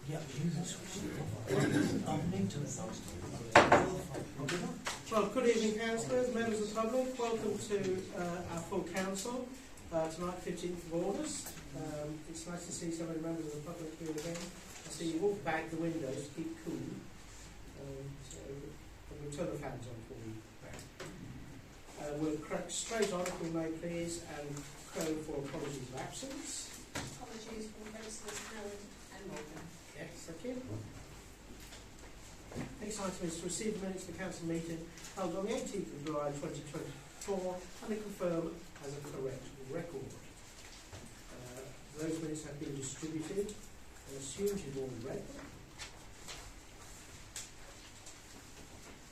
Yeah, users I'm new to the subject. Well, good evening, councillors, members of the public. Welcome to our full council tonight, 15th of August. It's nice to see so many members of the public here again. I see you all bag the windows to keep cool. So we'll turn the fans on for you. We'll crack straight on, if we may please, and call for apologies of absence. Apologies for Councillors Howard and Morgan. Yes, thank you. Next item is to receive the minutes of the council meeting held on the 18th of July 2024 and to confirm as a correct record. Those minutes have been distributed. I assume you've all read them.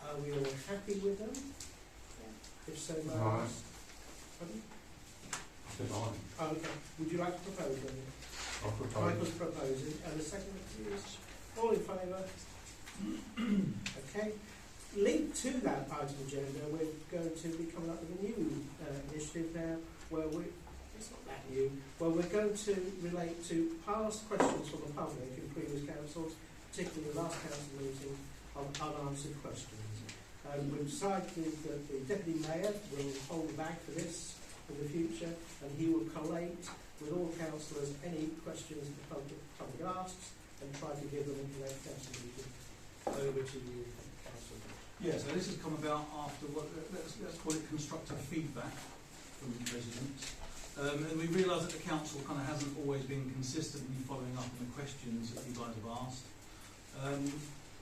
Are we all happy with them? Yeah. If so, may I Aye. ask? Pardon? Said aye. Oh, okay. Would you like to propose them? I'll propose. Michael's proposing, and the second is all in favour? Okay. Linked to that item agenda, we're going to be coming up with a new initiative now, where it's not that new, where we're going to relate to past questions from the public in previous councils, particularly the last council meeting, on unanswered questions. We've decided that the Deputy Mayor will hold the bag for this in the future, and he will collate with all councillors any questions the public asks and try to give them in the next council meeting. Over to you, Councillor. Yeah, so this has come about after what let's call it constructive feedback from residents, and we realise that the council kind of hasn't always been consistently following up on the questions that you guys have asked.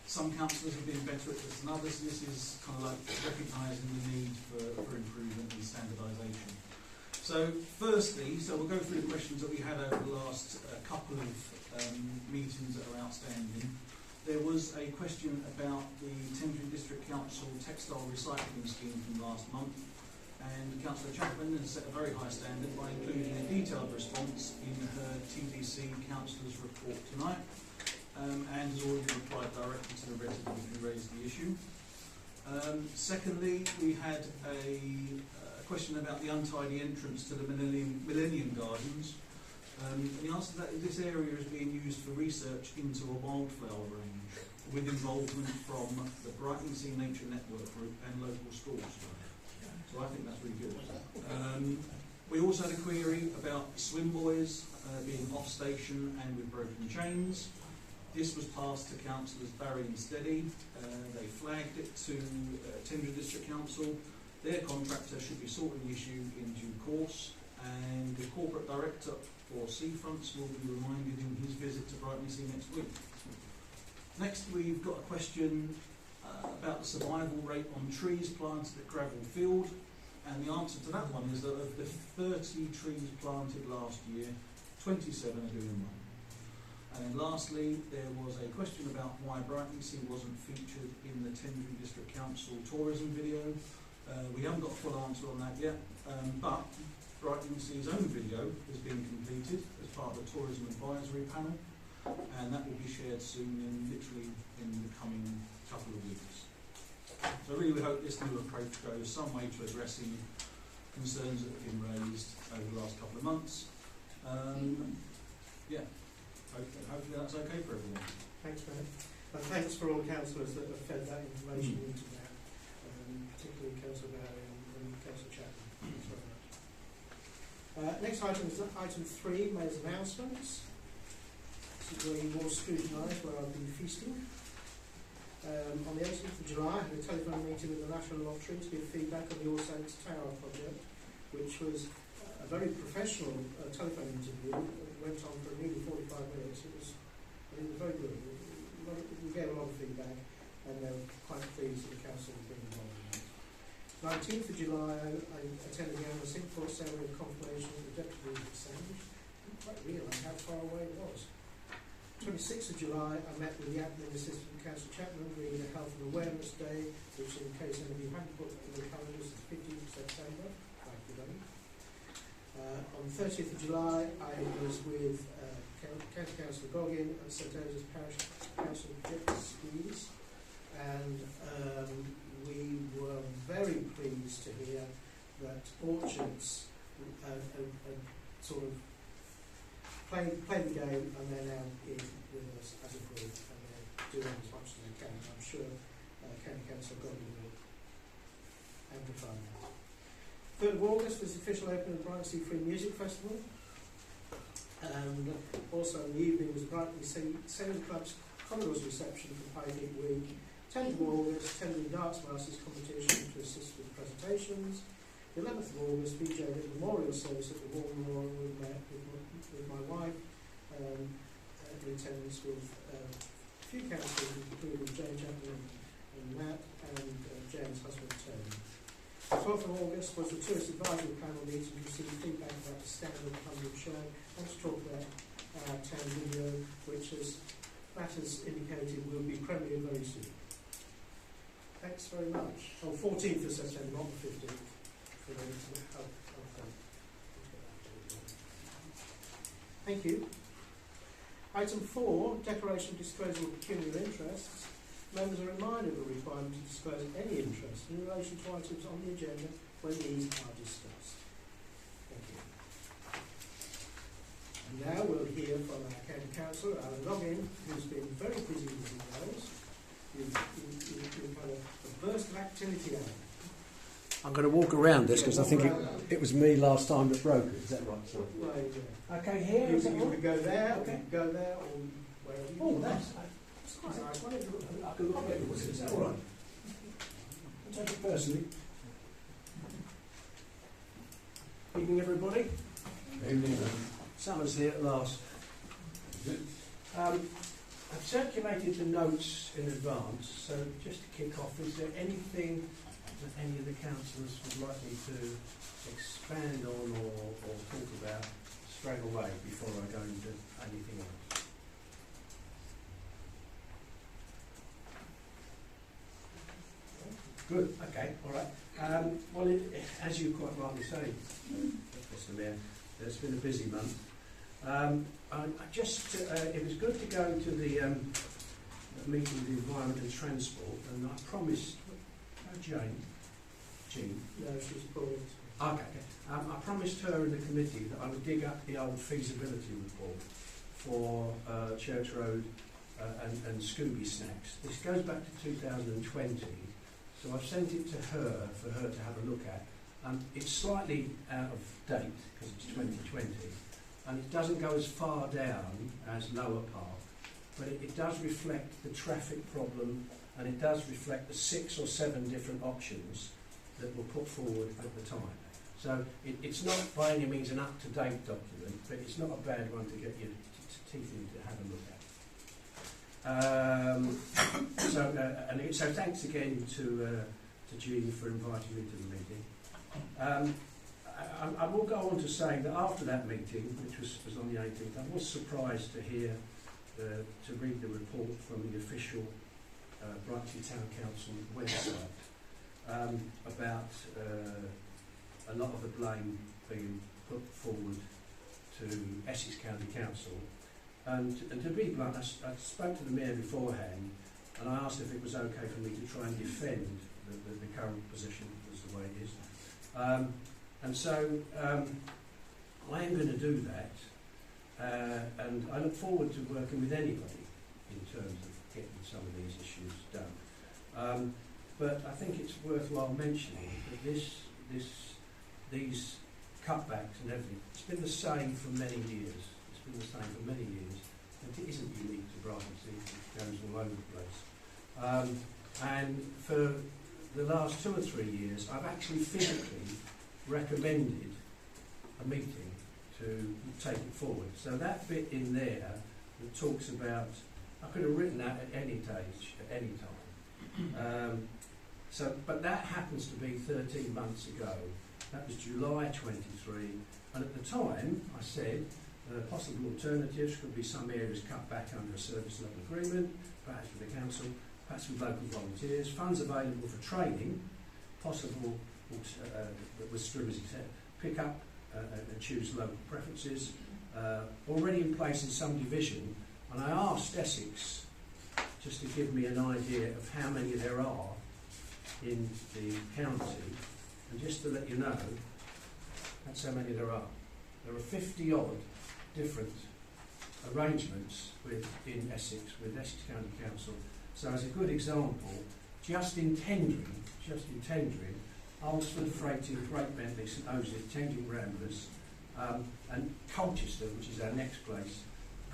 Some councillors have been better at this than others. This is kind of like recognising the need for improvement and standardisation. So firstly, we'll go through the questions that we had over the last couple of meetings that are outstanding. There was a question about the Tendring District Council textile recycling scheme from last month, and Councillor Chapman has set a very high standard by including a detailed response in her TDC Councillor's report tonight, and has already replied directly to the resident who raised the issue. Secondly, we had a question about the untidy entrance to the Millennium Gardens. And the answer to that is this area is being used for research into a wildflower range with involvement from the Brightonsea Nature Network Group and local schools. So I think that's really good. We also had a query about swim buoys being off station and with broken chains. This was passed to Councillors Barry and Steady. They flagged it to Tendring District Council. Their contractor should be sorting the issue in due course, and the corporate director for Seafronts will be reminded in his visit to Brightonsea next week. Next, we've got a question about the survival rate on trees planted at Gravel Field, and the answer to that one is that of the 30 trees planted last year, 27 are doing well. And then lastly, there was a question about why Brightonsea wasn't featured in the Tendring District Council tourism video. We haven't got a full answer on that yet, but Brightonsea own video has been completed as part of the Tourism Advisory Panel, and that will be shared soon, literally in the coming couple of weeks. So I really hope this new approach goes some way to addressing concerns that have been raised over the last couple of months. Yeah, hopefully that's okay for everyone. Thanks, Matt. And thanks for all councillors that have fed that information into that, particularly Councillor Barry and Councillor Chapman. Thanks very much. Next item is item 3, Mayor's announcements. This is where you will scrutinise where I've been feasting. On the 18th of July, I had a telephone meeting with the National Lottery to give feedback on the All Saints Tower project, which was a very professional telephone interview. It went on for nearly 45 minutes. It was very good. We gave a lot of feedback, and they were quite pleased that the council was being involved in it. 19th of July, I attended the annual Singapore ceremony of confirmation of the Deputy Assembly. I didn't quite realise how far away it was. 26th of July, I met with the Admin Assistant Councillor Chapman during the Health and Awareness Day, which in case any of you hadn't put in the calendars is 15th of September. Thank you, Danny. On 30th of July, I was with County Councillor Goggin and St Joseph's Parish Council Squeeze, and we were very pleased to hear that Orchards sort of played the game, and they're now in with us as a I've got you all amplifying that. 3rd of August was the official opening of the Brightsea Free Music Festival. And also in the evening was the Brightsea Sailing Club's Commodores reception for Python Week. 10th of August, attending the Darts Masters competition to assist with presentations. The 11th of August, BJ did a memorial service at the War Memorial with my wife, in attendance with a few councillors, including Jane Chapman and Matt, and Jane's husband Tony. 12th of August was the Tourist Advisory Panel meeting to receive feedback about the standard Cumbrian show and to talk about our town video, which, as Matt has indicated, will be premiered very soon. Thanks very much. On 14th of September, not the 15th. Thank you. Item 4, declaration of disclosure of pecuniary interests. Members are reminded of the requirement to disclose any interest in relation to items on the agenda when these are discussed. Thank you. And now we'll hear from our County Councillor, Alan Loggin, who's been very busy with emails. You've had a burst of activity, Alan. I'm going to walk around this because I think it was me last time that broke it. Is that right? Sorry. Right, Okay, here. you Is that could right? go there, Okay. or you could go there, or wherever you Oh, want. that's quite nice. I can look at it. Is that all right? Don't take it personally. Evening, everybody. Evening. Summer's here at last. I've circulated the notes in advance, so just to kick off, is there anything that any of the councillors would like me to expand on or talk about straight away before I go into anything else? Good, okay, all right. Well, as you quite rightly say, Mr. Mayor, it's been a busy month. It was good to go to the meeting of the Environment and Transport, and I promised, Jean, No, she's pulled. okay. I promised her in the committee that I would dig up the old feasibility report for Church Road and Scooby Snacks. This goes back to 2020, so I've sent it to her for her to have a look at. It's slightly out of date because it's 2020, and it doesn't go as far down as Lower Park, but it does reflect the traffic problem, and it does reflect the 6 or 7 different options that were put forward at the time. So it's not by any means an up-to-date document, but it's not a bad one to get your teeth in to have a look at. So thanks again to Jean for inviting me to the meeting. I will go on to say that after that meeting, which was on the 18th, I was surprised to hear, to read the report from the official Brightsea Town Council website about a lot of the blame being put forward to Essex County Council. And to be blunt, I spoke to the Mayor beforehand, and I asked if it was okay for me to try and defend the current position as the way it is. And so I am going to do that, and I look forward to working with anybody in terms of getting some of these issues done. But I think it's worthwhile mentioning that these cutbacks and everything, it's been the same for many years. It's been the same for many years, and it isn't unique to Brightsea. It goes all over the place. And for the last 2 or 3 years, I've actually physically recommended a meeting to take it forward. So that bit in there that talks about, I could have written that at any stage, at any time. But that happens to be 13 months ago. That was July 23, and at the time I said possible alternatives could be some areas cut back under a service level agreement, perhaps with the council, perhaps with local volunteers, funds available for training, possible with Strimsy said, pick up and choose local preferences, already in place in some division. And I asked Essex just to give me an idea of how many there are in the county, and just to let you know, that's how many there are. There are 50 odd different arrangements in Essex with Essex County Council. So as a good example, just in Tendring, Alresford, Freighting, Great Bentley, St Osyth, Tendring Ramblers, and Colchester, which is our next place,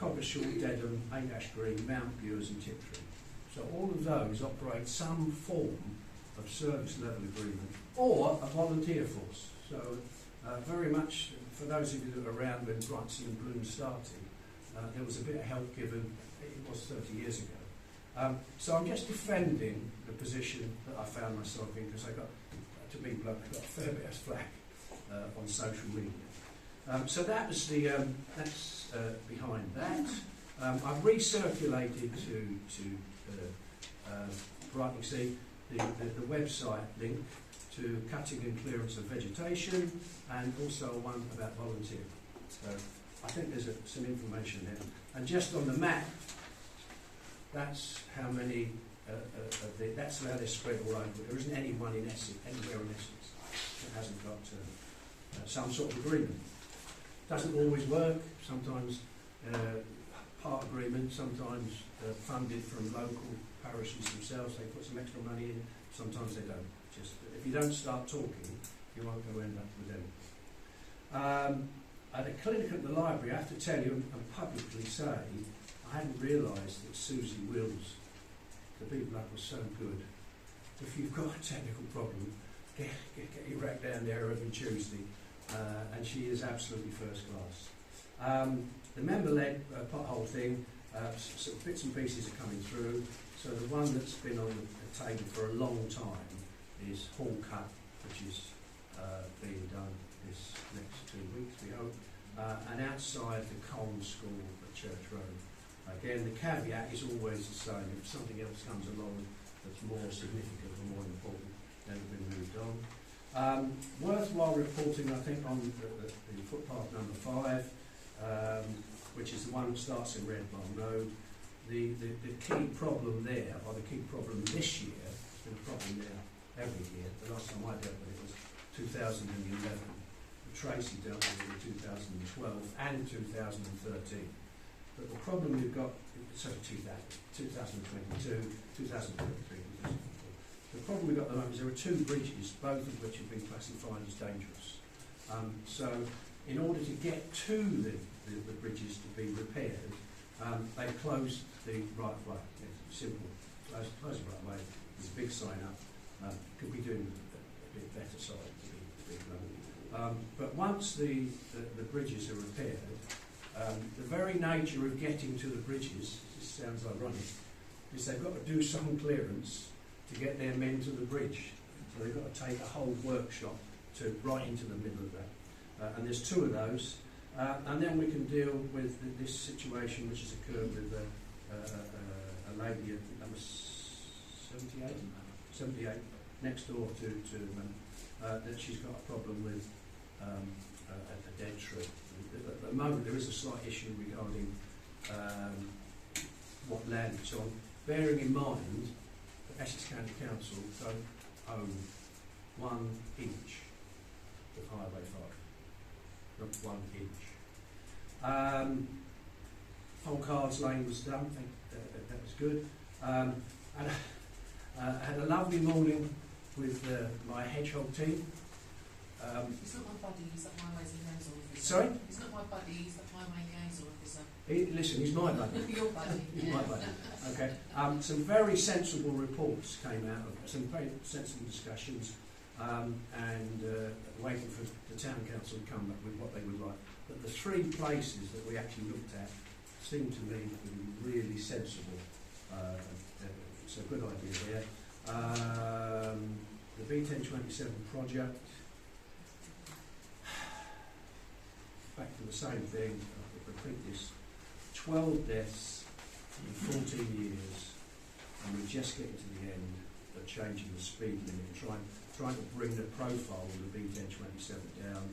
Coggeshall, Dedham, Ash Green, Mount Bures and Tiptree. So all of those operate some form of service level agreement or a volunteer force. So very much, for those of you that were around when Brightsea and Bloom started, there was a bit of help given, it was 30 years ago. So I'm just defending the position that I found myself in, because I got, to be blunt, I got a fair bit of flack on social media. So that was the, that's behind that. I've recirculated to Brightsea the website link to cutting and clearance of vegetation, and also one about volunteering. So I think there's some information there. And just on the map, that's how many, that's how they're spread all over. There isn't anyone in Essex, anywhere in Essex, that hasn't got some sort of agreement. Doesn't always work. Sometimes part agreement, sometimes funded from local parishes themselves. They put some extra money in. Sometimes they don't. Just if you don't start talking, you won't go end up with them. At a clinic at the library, I have to tell you and publicly say, I hadn't realised that Susie Wills, the people that was so good. If you've got a technical problem, get your rack down there every Tuesday, and she is absolutely first class. The member-led pothole thing, sort of bits and pieces are coming through. So the one that's been on the table for a long time is Hall Cut, which is being done this next 2 weeks, we hope, and outside the Colne School at Church Road. Again, the caveat is always the same. If something else comes along that's more significant or more important, then it'll be moved on. Worthwhile reporting, I think, on the footpath number 5, which is the one that starts in Redbarn Road. The key problem there, or the key problem this year, it's been a problem there every year. The last time I dealt with it was 2011. Tracy dealt with it in 2012 and 2013. But the problem we've got, sorry, 2022, 2023. The problem we've got at the moment is there are 2 bridges, both of which have been classified as dangerous. So in order to get to the bridges to be repaired, they closed the right way. It's simple. Close the right way. There's a big sign up. Could be doing a bit better, sorry, to be blunt. But once the bridges are repaired, the very nature of getting to the bridges, this sounds ironic, is they've got to do some clearance to get their men to the bridge. So they've got to take a whole workshop to right into the middle of that. And there's 2 of those. And then we can deal with this situation which has occurred with a lady at number 78, next door to that she's got a problem with a dead tree. At the moment there is a slight issue regarding what land it's on, bearing in mind that Essex County Council don't own 1 inch of Highway 5. Not 1 inch. Folcards Lane was done, I think that was good. And I had a lovely morning with my hedgehog team. He's not my buddy, he's the highways liaison officer. Sorry? He's not my buddy, he's the highway liaison officer. Listen, he's my buddy. Your buddy. He's Yeah. my buddy. Okay. Some very sensible reports came out of some very sensible discussions, and waiting for the town council to come up with what they would like. But the 3 places that we actually looked at seemed to me to be really sensible. It's a good idea there. The B1027 project. Back to the same thing, I'll repeat this. 12 deaths in 14 years, and we're just getting to the end of changing the speed limit, trying to bring the profile of the B1027 down.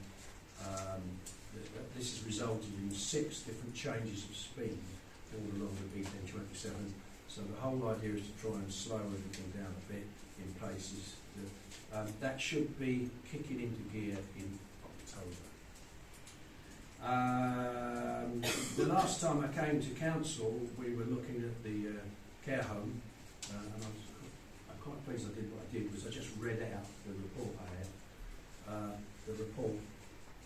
This has resulted in 6 different changes of speed all along the B1027. So the whole idea is to try and slow everything down a bit in places. That should be kicking into gear in October. The last time I came to council, we were looking at the care home, and I quite pleased I did what I did was I just read out the report I had. The report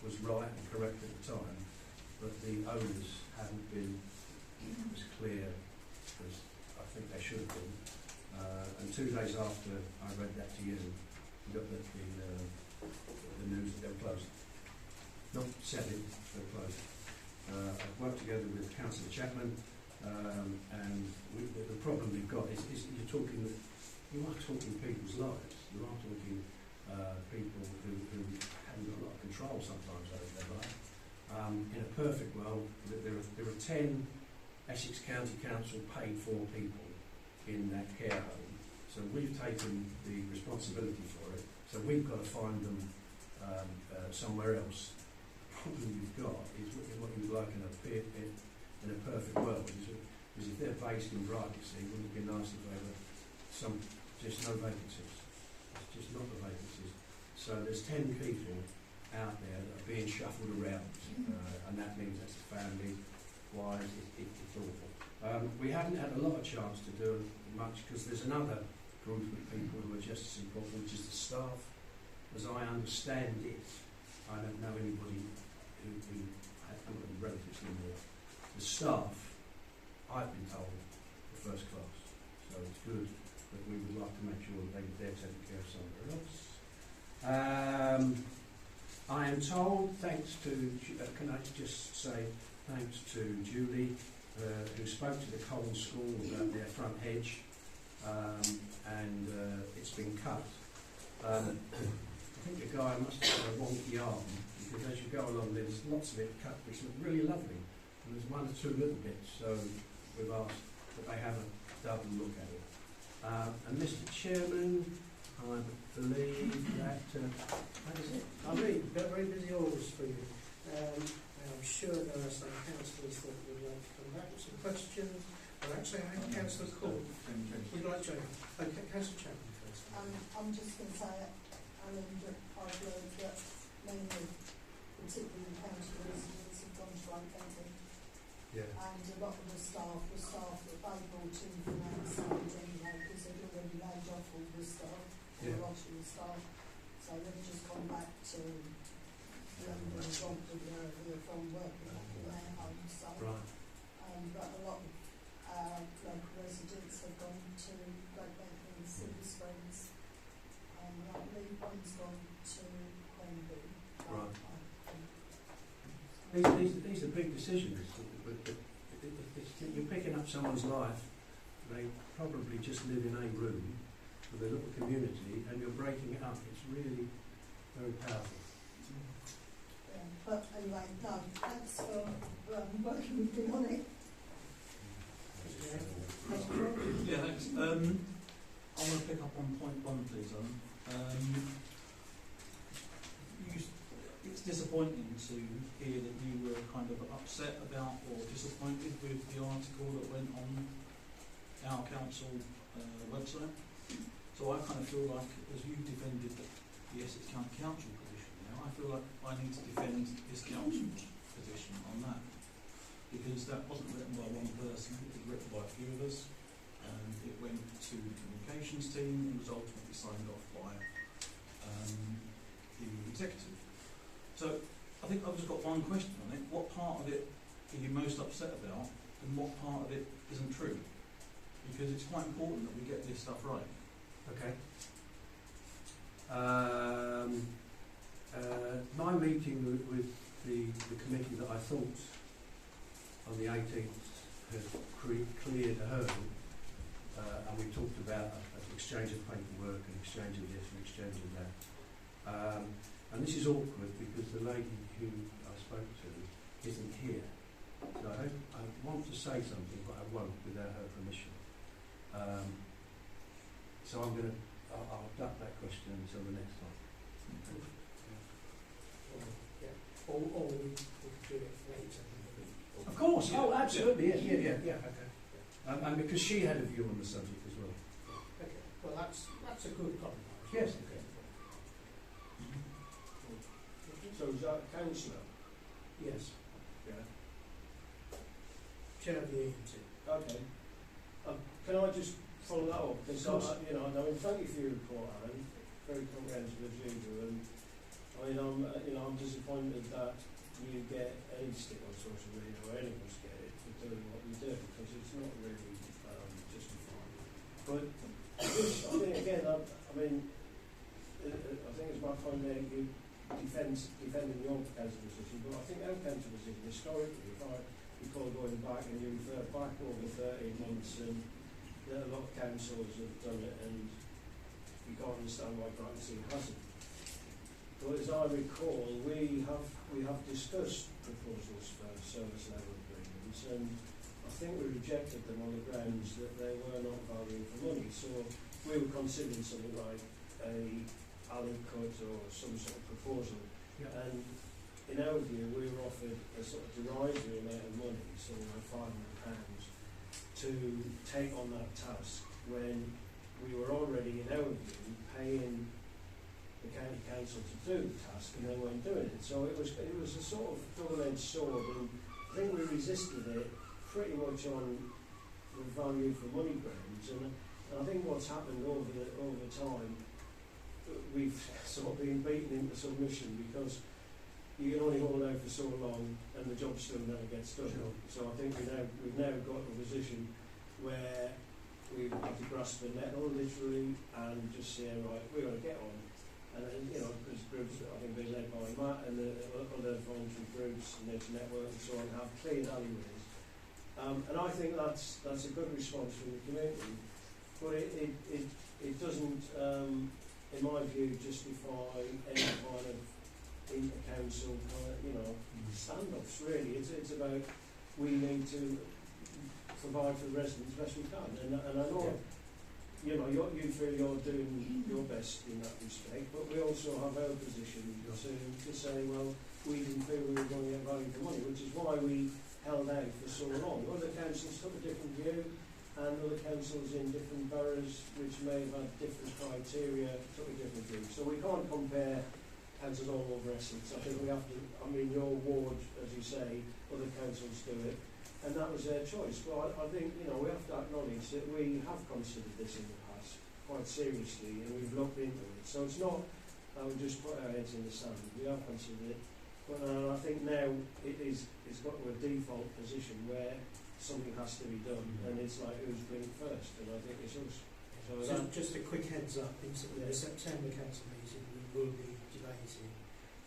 was right and correct at the time, but the owners hadn't been as clear as I think they should have been. And 2 days after I read that to you, we got the news that they were closing. Not selling, they were closing. I've worked together with Councillor Chapman, and the problem we've got is you are talking people's lives. You are talking people who haven't got a lot of control sometimes over their life. In a perfect world, there are 10 Essex County Council paid for people in that care home. So we've taken the responsibility for it. So we've got to find them somewhere else. The problem you've got is what you would like in a perfect world is if they're based in Brighton, wouldn't it be nice if they were just no vacancies? It's just not the vacancies. So there's 10 people out there that are being shuffled around, and that means that's a family wise, it's awful. We haven't had a lot of chance to do much because there's another group of people who are just as important, which is the staff. As I understand it, I don't know anybody who I'm not any relatives anymore. The staff, I've been told, are first class. So it's good, but we would like to make sure that they're taking care of somewhere else. I am told, thanks to, can I just say thanks to Julie, who spoke to the Colne School about their front hedge, and it's been cut. I think the guy must have had a wonky arm, because as you go along there's lots of it cut which look really lovely, and there's 1 or 2 little bits, so we've asked that they have a double look at it. And Mr Chairman, I believe that, that is it. I read, very busy orders for you. And I'm sure there are some councillors that would like to come back with some questions. Well, actually, I have Councillor Court. Would you like to? Okay, Councillor Chapman first. I'm just going to say, Alan, that I've learned that many, particularly county residents, have gone to identity. Yeah. And a lot of the staff that they brought in from outside anyway, because they'd already laid off all the staff, Yeah. a lot of the staff. So they've just gone back to London, Romford area from working up in their homes. So, Right. but a lot of local residents have gone to Great Bentley and Silver Springs. I believe one's gone to Hornby. Right. These are big decisions. You're picking up someone's life. They probably just live in a room with a little community, and you're breaking it up. It's really very powerful. Yeah, but anyway, no, thanks for working with me on it. Yeah, thanks. I want to pick up on point 1, please, it's disappointing to hear that you were kind of upset about or disappointed with the article that went on our council website. So I kind of feel like, as you defended the Essex County Council position now, I feel like I need to defend this council's position on that. Because that wasn't written by one person, it was written by a few of us, and it went to the communications team and was ultimately signed off by the executive. So I think I've just got one question on it. What part of it are you most upset about, and what part of it isn't true? Because it's quite important that we get this stuff right. Okay. My meeting with the committee that I thought on the 18th had cleared a hurdle, and we talked about an exchange of paperwork and exchange of this and exchange of that. And this is awkward because the lady who I spoke to isn't here. So I want to say something, but I won't without her permission. So I'll duck that question until the next time. Or we could do it later in the week. Of course. Yeah. Oh, absolutely. Yeah. Okay. And because she had a view on the subject as well. Okay. Well, that's a good compromise. Yes. Okay. So is that councillor? Yes. Yeah. Chair of the ENT. Okay. Can I just follow that up, because you know, I mean, thank you for your report, Aaron. Very comprehensive as usual, and I mean, I'm disappointed that you get any stick on social media, or any of us get it, for doing what we do, because it's not really justified. But I think again, I mean, I think it's my point there, you defending your council position, but I think our council position historically, if I recall going back and you refer back over 13 months, and a lot of councils have done it, and you can't understand why Brightsea hasn't. But as I recall, we have discussed proposals for service level agreements, and I think we rejected them on the grounds that they were not value for money. So we were considering something like a Allen cut or some sort of proposal. Yeah. And in our view, we were offered a sort of derisory amount of money, something like £500, to take on that task when we were already, in our view, paying the county council to do the task, and they weren't doing it. So it was a sort of double-edged sword, and I think we resisted it pretty much on the value for money grounds. And I think what's happened over time, we've sort of been beaten into submission, because you can only hold out for so long, and the job still never gets done. Sure. So I think we've now got a position where we have to grasp the nettle literally and just say, right, we're going to get on. And you know, there's groups, I think they're led by Matt and the other voluntary groups, Nature Network and so on, have cleared alleyways. And I think that's a good response from the community, but it doesn't, in my view, justify any kind of inter-council standoffs. Really, it's about we need to provide for the residents as best we can, and I know. Yeah. You know, you feel you're doing your best in that respect, but we also have our position to say, well, we didn't feel we were going to get value for money, which is why we held out for so long. Other councils took a different view, and other councils in different boroughs, which may have had different criteria, took a different view. So we can't compare councils all over Essex. I think we have to, I mean, your ward, as you say, other councils do it, and that was their choice. But I think, you know, we have to acknowledge that we have considered this in the past quite seriously, and we've looked into it. So it's not, we just put our heads in the sand. We have considered it, but I think now it's got to a default position where something has to be done, and it's like who's doing it first, and I think it's us. So just a quick heads up, in the September council meeting we will be debating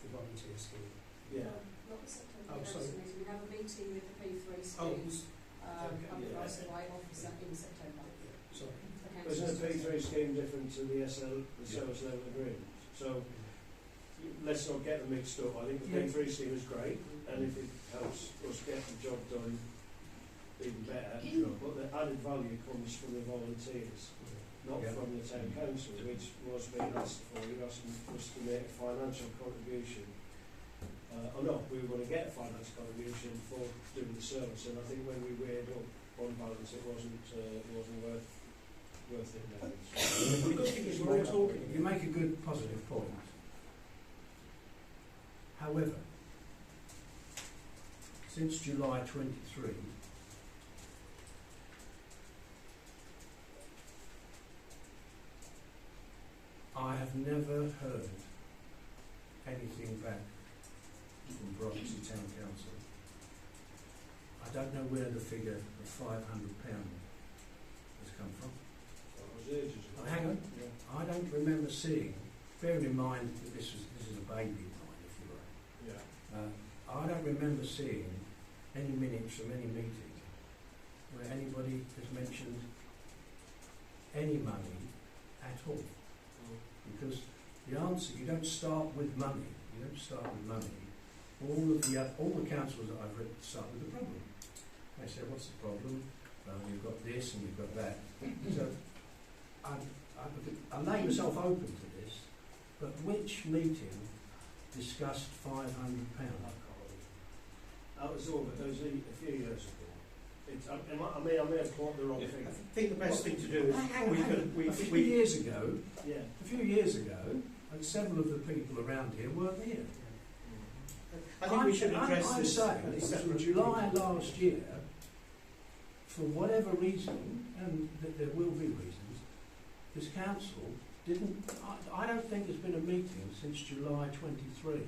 the volunteer scheme. Yeah. Not the September Oh, council sorry. meeting. We have a meeting with the P3 Oh, scheme. okay, Under yeah. Rice and White office in September. sorry. The Isn't a council's P3 scheme different to the service level agreement? So let's not get them mixed up. I think the P3 scheme is great, and if it helps us get the job done, even better. But the added value comes from the volunteers, not from the town council, which was being asked for. You're asking us to make a financial contribution. Or no, we were going to get a financial contribution for doing the service, and I think when we weighed up on balance, it wasn't worth it now. The good thing is we're all talking. You make a good positive point. However, since July 23, I have never heard anything back from Brightsea Town Council. I don't know where the figure of £500 has come from. That was ages ago. Hang on. Yeah. I don't remember seeing, bearing in mind that this is a baby of mine, if you like. Yeah. I don't remember seeing any minutes from any meeting where anybody has mentioned any money at all. Because the answer, you don't start with money. You don't start with money. All the councils that I've read start with the problem. They say, what's the problem? We've got this and we've got that. So I lay myself open to this, but which meeting discussed £500? That was a few years ago. I may have quoted the wrong I thing. think the best thing to do is A few years ago, Yeah. and several of the people around here weren't here. I think we should address I'm this saying at a it was separate in July meeting. last year, for whatever reason, and there will be reasons, this council didn't, I don't think there's been a meeting since July 23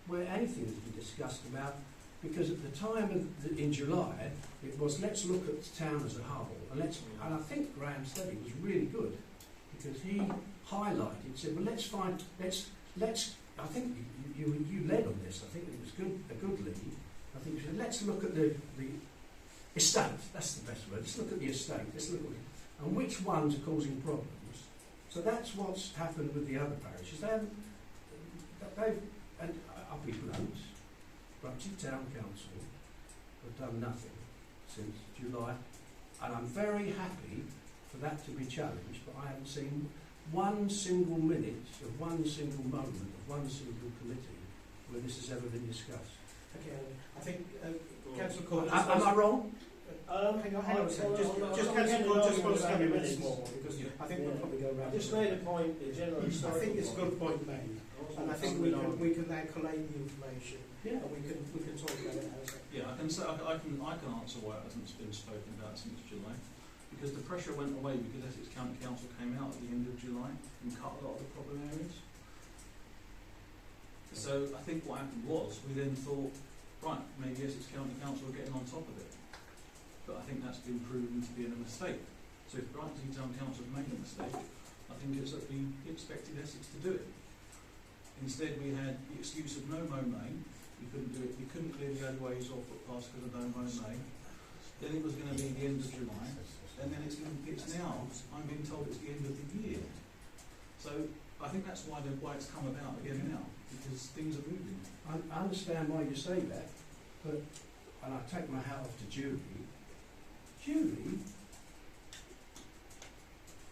where anything has been discussed about, because at the time in July it was let's look at the town as a whole, and I think Graham said it was really good, because he highlighted, said, well, let's I think you led on this. I think it was a good lead. I think you said, let's look at the estate. That's the best word. Let's look at the estate. Let's look at it, and which ones are causing problems. So that's what's happened with the other parishes. And I'll be blunt, Brunton Town Council have done nothing since July, and I'm very happy for that to be challenged, but I haven't seen one single minute of one single moment of one single committee where this has ever been discussed. Okay, I think Councillor Court. Am I wrong? Hang on a second. Just Councillor Court just wants to have a minute more, because I think we'll probably go round. I just made a point, the general. I think it's a good point made, and I think we can now collate the information, Yeah. and we can talk about it as a. Yeah, I can answer why it hasn't been spoken about since July. Because the pressure went away because Essex County Council came out at the end of July and cut a lot of the problem areas. So I think what happened was we then thought, right, maybe Essex County Council are getting on top of it. But I think that's been proven to be a mistake. So if Brighton Town Council have made a mistake, I think it's that we expected Essex to do it. Instead we had the excuse of no mow-may. We couldn't do it. We couldn't clear the alleyways or footpaths because of no mow-may. Then it was going to be the end of July. And then it's now, I'm being told it's the end of the year. So I think that's why it's come about again now, because things are moving. I understand why you say that, but, and I take my hat off to Julie. Julie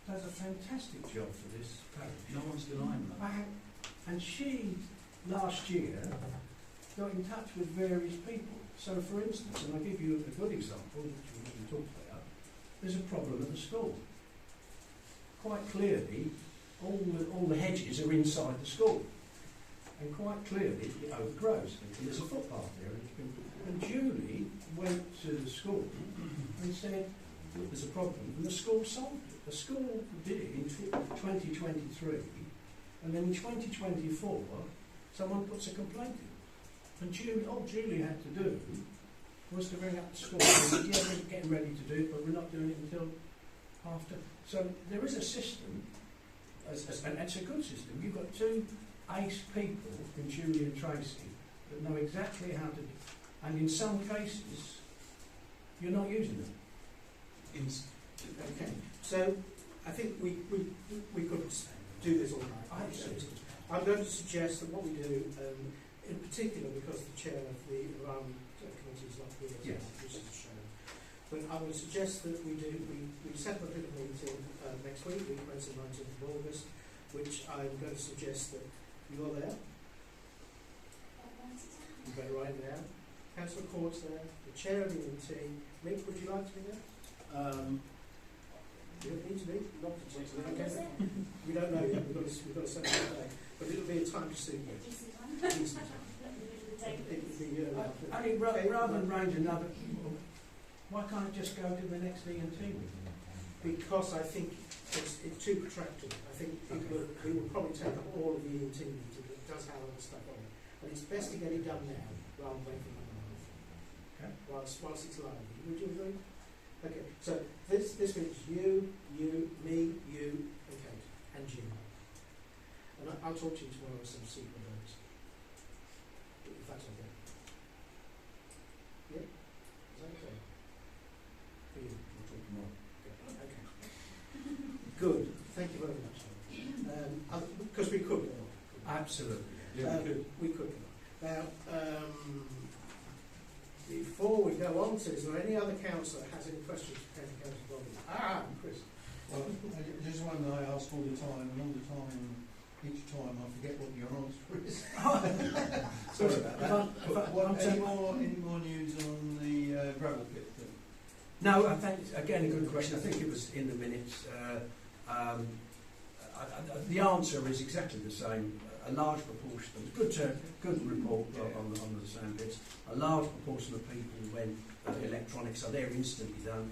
does a fantastic job for this parish. No one's denying that. And she, last year, got in touch with various people. So, for instance, and I'll give you a good example, which we talked about, there's a problem at the school. Quite clearly, all the hedges are inside the school. And quite clearly, it overgrows. And there's a footpath there. And Julie went to the school and said, look, there's a problem. And the school solved it. The school did it in 2023. And then in 2024, someone puts a complaint in. And all Julie had to do was to ring up the school and say, yeah, we're getting ready to do it, but we're not doing it until after. So there is a system, and it's a good system. You've got two ace people in Julie and Tracy that know exactly how to do it. And in some cases, you're not using them. Okay, so I think we could do this all right. I'm going to suggest that what we do, in particular because the chair of the environment committee is not here, Yes. which is a shame, but I would suggest that we set up a little meeting next week, we commence the 19th of August, which I'm going to suggest that you're there. You better write now. Councillor Court's there, the chair of the ET. Mick, would you like to be there? You don't need to be. Not particularly. Okay. We don't know yet. We've got to set up a day, but it'll be a time to suit you. Decent time. It would be I mean, rather than arrange another, why can't it just go to the next E&T meeting? because I think it's too protracted. I think we will probably take up all of the ENT meeting that does have other stuff on it, and it's best to get it done now rather than wait for another month. Okay. Whilst it's live. Would you agree? Okay. So this means you, me, you, and Kate, and Jim. And I'll talk to you tomorrow with some secret notes. If that's okay. Yeah? Is that okay? For you? We'll talk tomorrow. Okay. Good. Thank you very much. Because we could. Absolutely. Yeah, we could. Now, before we go on to, is there any other councillor that has any questions for County Council Bobby? Chris. Well, there's one that I ask all the time, and all the time, each time I forget what your answer is. Sorry about that. Any more news on the gravel pit thing? No, I think, again, a good question. I think it was in the minutes. The answer is exactly the same. A large proportion, good report on the sand pits. A large proportion of people went electronic, so they're instantly done.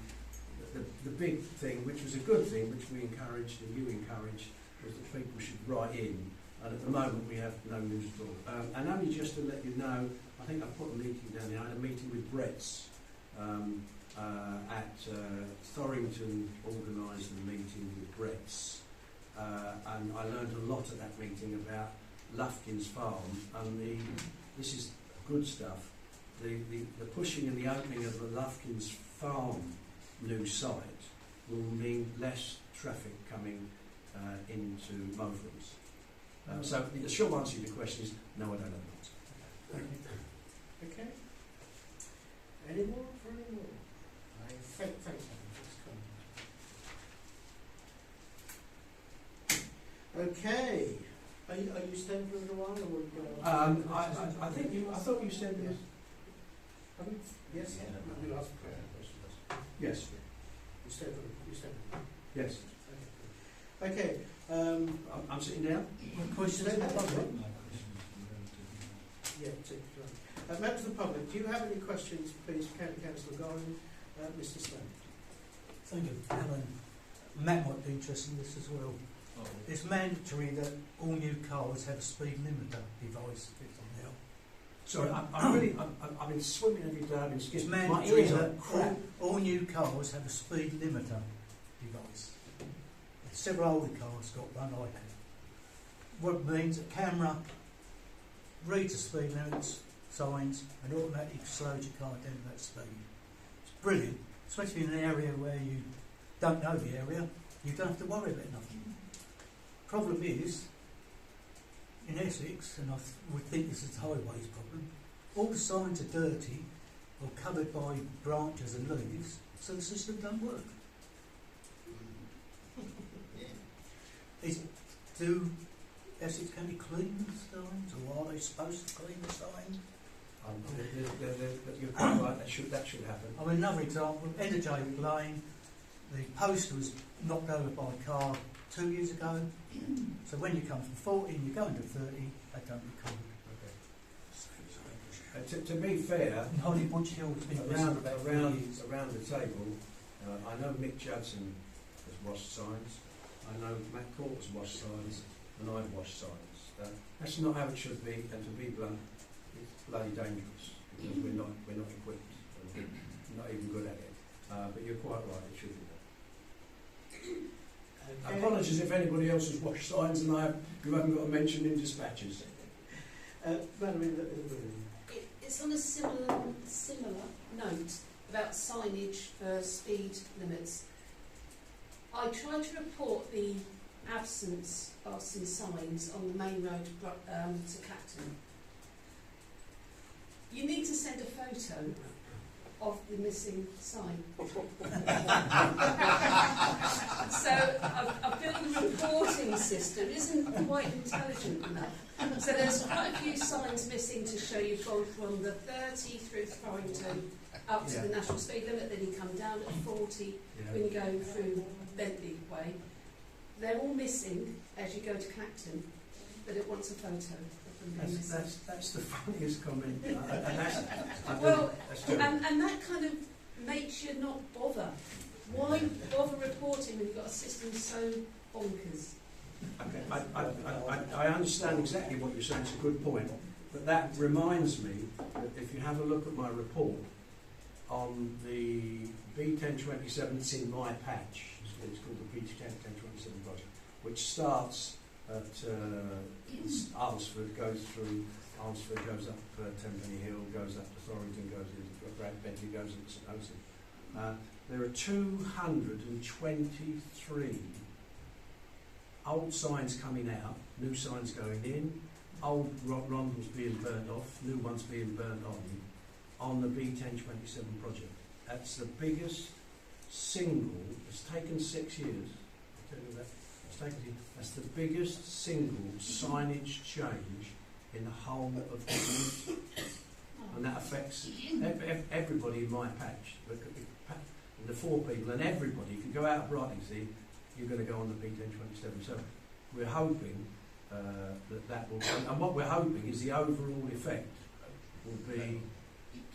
the big thing, which was a good thing, which we encouraged and you encouraged, was that people should write in. And at the moment we have no news at all. And only just to let you know, I think I put a meeting down there. I had a meeting with Brett's at Thorrington, organised a meeting with Brett's. And I learned a lot at that meeting about Lufkin's Farm, and this is good stuff. The pushing and the opening of the Lufkin's Farm new site will mean less traffic coming into Motherham's. So the short answer to the question is no, I don't know the answer. Thank you. Okay. Any more for any more? Thanks, Alan. Thanks, okay. Are you staying for a little while, or I think I thought you said yes. Have you? Yes. We'll ask for questions. Yes. You stay for. Yes. Okay. I'm sitting down. Questions from the public? Yeah, members of the public, do you have any questions, please, for County Councillor Gorham, Mr. Sloan? Thank you, Alan. Matt might be interested in this as well. It's mandatory that all new cars have a speed limiter device fitted on now. Sorry, I've been swimming every day. I've been It's skipping. mandatory that all new cars have a speed limiter device. Several older cars got one like that. What it means, a camera reads the speed limits, signs, and automatically slows your car down to that speed. It's brilliant, especially in an area where you don't know the area. You don't have to worry about nothing. Problem is, in Essex, and I would think this is the highways problem, all the signs are dirty or covered by branches and leaves, so the system don't work. Do Essex County clean the signs, or are they supposed to clean the signs? You're quite right, that should happen. I mean, another example, Energy Lane, the poster was knocked over by a car 2 years ago, so when you come from 40 and you go into 30, they don't record. To be fair, Hollywood Hill's been around the table, I know Mick Judson has washed signs, I know Matt Court has washed signs, and I've washed signs. That's not how it should be, and to be blunt, it's bloody dangerous, because we're not equipped, and we're not even good at it. But you're quite right, it should be done. Okay. Apologies if anybody else has washed signs and you haven't got a mention in dispatches. Madam in the room. It's on a similar note about signage for speed limits. I tried to report the absence of some signs on the main road to Clacton. You need to send a photo of the missing sign. So I feel the reporting system isn't quite intelligent enough. So there's quite a few signs missing to show you've gone from the 30 through Thorrington up to the national speed limit, then you come down at 40 when you go through Bentley Way. They're all missing as you go to Clacton, but it wants a photo of them being missing. That's the funniest comment. And that kind of makes you not bother. Why bother reporting when you've got a system so bonkers? Okay, I understand exactly what you're saying. It's a good point, but that reminds me that if you have a look at my report on the B1027, it's in my patch. It's called the B1027 project, which starts at Alresford, goes through Alresford, goes up Tenpenny Hill, goes up to Thorrington, goes into Bentley, goes into St Osyth. There are 223 old signs coming out, new signs going in, old rondels being burnt off, new ones being burnt on the B1027 project. That's the biggest single, it's taken 6 years, I'll tell you that, that's the biggest single signage change in the whole of the and that affects everybody in my patch, the 4 people and everybody. If you go out of Brightlingsea, you're going to go on the B1027. So we're hoping that will, and what we're hoping is the overall effect will be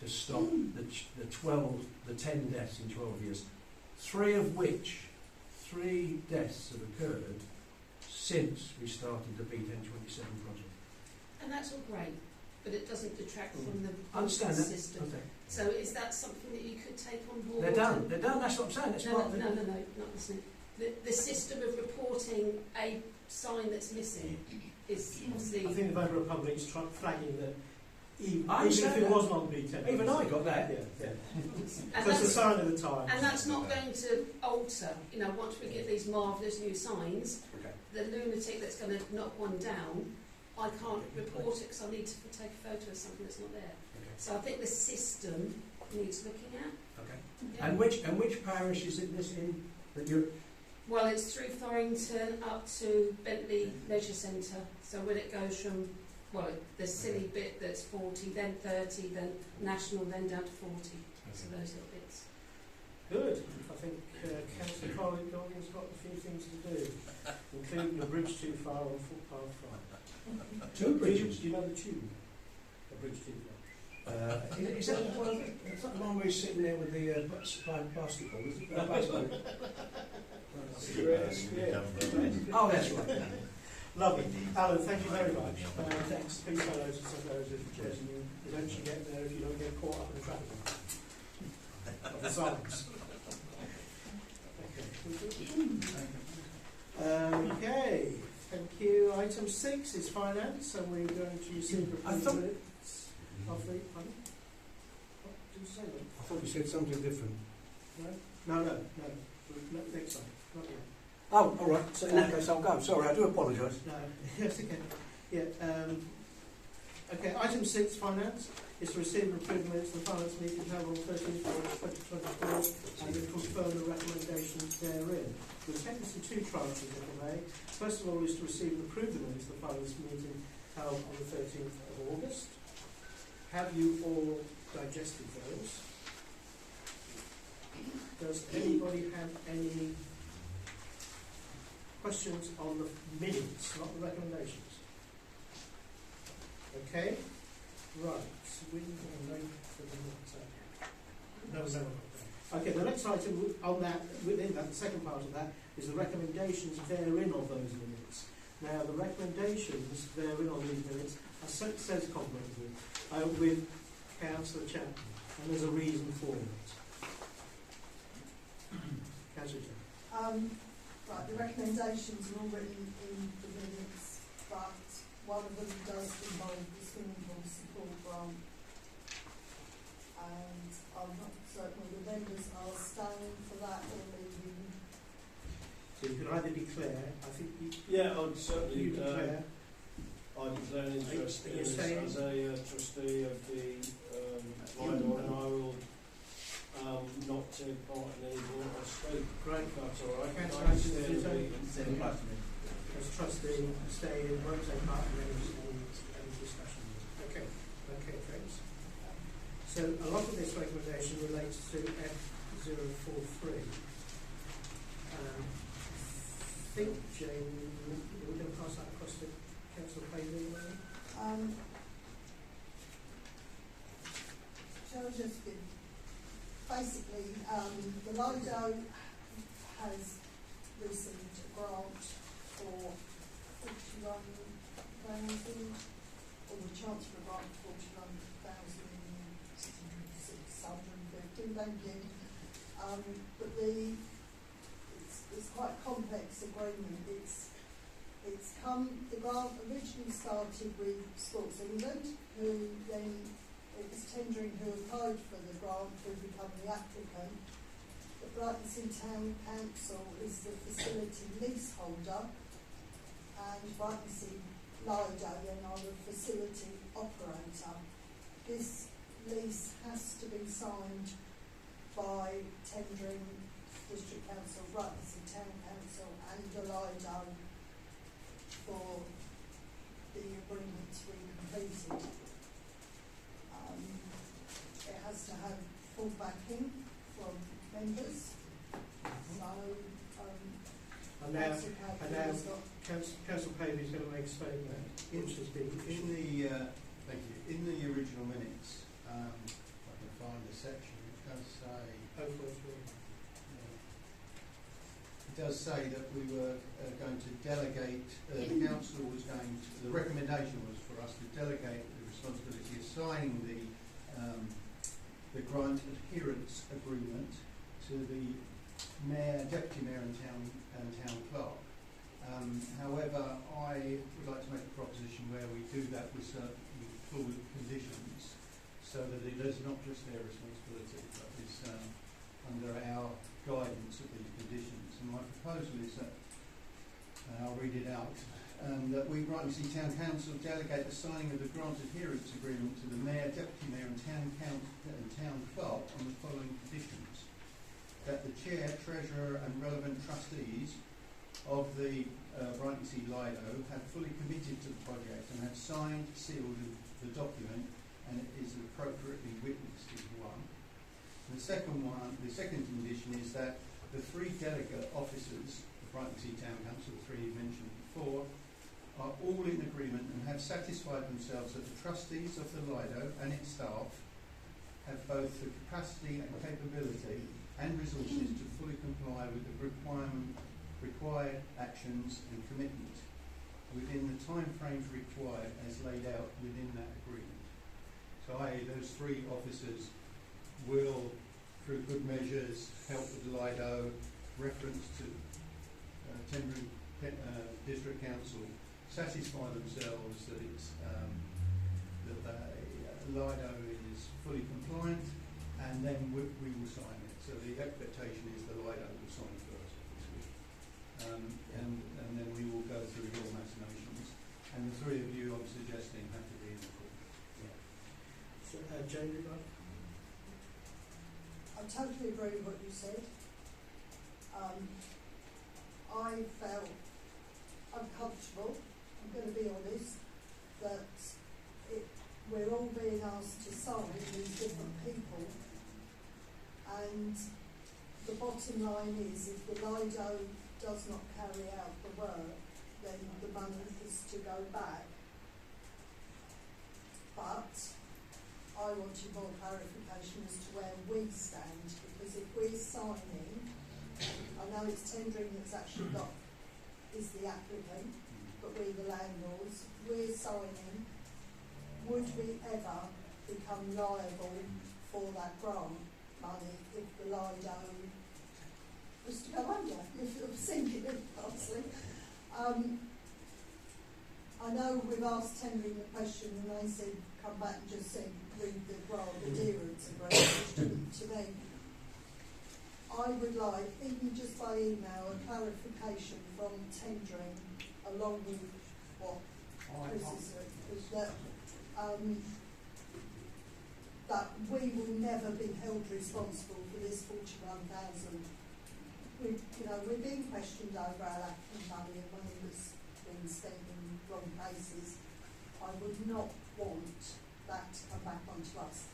to stop the 10 deaths in 12 years three deaths have occurred since we started the B1027 project. And that's all great, but it doesn't detract from the I understand that. system. Okay. So is that something that you could take on board? They're done, that's what I'm saying. That's No, part of it. no, not listening. The system of reporting a sign that's missing is obviously... I think the Voter Republic is flagging that even I if understand it that. wasn't on B10. Even I got that. Yeah. And So it's a that's, sign of the time. and that's not going to alter, you know, once we get these marvellous new signs, Okay. the lunatic that's going to knock one down, I can't report it because I need to take a photo of something that's not there. Okay. So I think the system needs looking at. Okay. Yeah. And which parish is it this in that you? Well, it's through Thorrington up to Bentley Leisure Centre. So when it goes from, well, the silly bit that's 40, then 30, then national, then down to 40. So those little bits. Good. I think Councillor Golding's got a few things to do, including a bridge too far on footpath 5. Two bridges. Do you know the tune? A bridge too far. Is that the one? Is that the one where he's sitting there with the basketball? Is it? Basketball. Oh, that's right. Lovely. Alan, thank you very much. Thanks. Please tell those if you eventually get there if you don't get caught up in the traffic of the signs. Okay. Thank you. Item 6 is finance, and we're going to see the I thought- minutes of the. Pardon? What did you say then? I thought you said something different. No. Next time. Not yet. Oh, all right. So in that case, I'll go. Sorry, I do apologise. No, yes, okay. Yeah, okay, item 6, finance, is to receive and approve the minutes of the finance meeting held on 13th August 2024 and to confirm the recommendations therein. We've taken this in 2 tranches, if I may. First of all is to receive and approve the minutes of the finance meeting held on the 13th of August. Have you all digested those? Does anybody have any questions on the minutes, not the recommendations? Okay, right. So we will wait for the minutes. No. Okay, the next item on that, within that, the second part of that, is the recommendations therein of those minutes. Now, the recommendations therein on these minutes are says complimentary with Councillor Chapman, and there's a reason for it. Councillor Chapman. Right, the recommendations are all written in the minutes, but one of them does involve the swimming pool support grant. And I'm not certain whether the members are staying for that or leaving. So you can either declare, I think you, Yeah, I'd certainly declare. I declare an interest Are in you this saying- as a trustee of the Rhino, and I will not take part in any more or speak. Great. If that's all right. Councillor I Ashton, understand is the- as a trustee, stay in, won't take part in any discussion. Okay, thanks. So a lot of this recommendation relates to F043. I think, Jane, we're going to pass that across to Councillor Paley. Shall I just give, basically, the Lido has received a grant for 41,000, or the chance for a grant for 41,650, thank you. But it's quite a complex agreement. The grant originally started with Sports England, who then, it was tendering who applied for the grant who become the applicant. The Brightonsea Town Council is the facility leaseholder, and Brightonsea Lido then are the facility operator. This lease has to be signed by tendering District Council, Brightonsea Town Council and the Lido for the agreement to be completed. It has to have full backing from members. So, And now, has got Councillor Paley is going to make a statement, which has been Thank you. In the original minutes, if I can find a section, it does say, 043. does say that we were going to delegate, the council was going to, the recommendation was for us to delegate the responsibility of signing the grant adherence agreement to the mayor, deputy mayor and town clerk. However, I would like to make a proposition where we do that with certain full conditions, so that it is not just their responsibility, but is under our guidance of these conditions. And my proposal is that, I'll read it out, that we, Brightlingsea Town Council, delegate the signing of the grant adherence agreement to the mayor, deputy mayor and town clerk on the following conditions: that the chair, treasurer and relevant trustees of the Brightlingsea Lido have fully committed to the project and have signed, sealed the document, and it is appropriately witnessed is one. The second condition is that the 3 delegate officers of Brightlingsea Town Council, the 3 you mentioned before, are all in agreement and have satisfied themselves that the trustees of the Lido and its staff have both the capacity and capability and resources to fully comply with the required actions and commitment within the time frames required as laid out within that agreement. So those 3 officers will, through good measures, help with the Lido, reference to tendering district council, satisfy themselves that it's that Lido is fully compliant, and then we will sign it. So the expectation is the Lido will sign first, obviously. And then we will go through your machinations. And the 3 of you, I'm suggesting, have to be in the group. So, Jane, you'd like? I totally agree with what you said. I felt uncomfortable, I'm going to be honest, that we're all being asked to sign these different people, and the bottom line is if the Lido does not carry out the work, then the money is to go back. But I wanted more clarification as to where we stand, because if we're signing, I know it's tendering that's actually is the applicant, but we're the landlords, we're signing, would we ever become liable for that grant money if the Lido was to go under, if I'm thinking it, obviously. I know we've asked tendering the question and they said come back and just say read the grant adherence agreement, which to me I would like, even just by email, a clarification from tendering along with what Chris has said, is that we will never be held responsible for this 41,000. We're being questioned over our lack of money and money that's been spent in wrong places. I would not want that to come back onto us.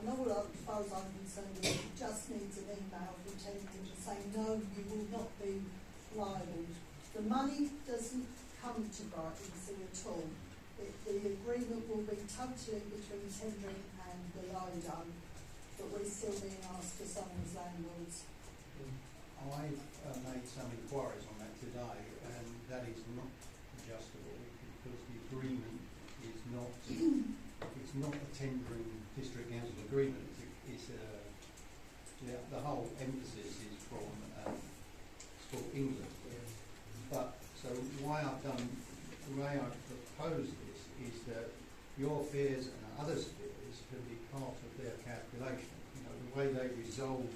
And all, as far as I'm concerned, is you just need an email from tendering to say, no, you will not be liable. The money doesn't come to Brightlingsea at all. The agreement will be totally between tendering and the Lido, but we're still being asked to sign as landlords. I've made some inquiries on that today, and that is not adjustable because the agreement is not. It's not a tendering district council agreement. The whole emphasis is from Sport England. But so the way I've proposed this is that your fears and others' fears can be part of their calculation. The way they resolve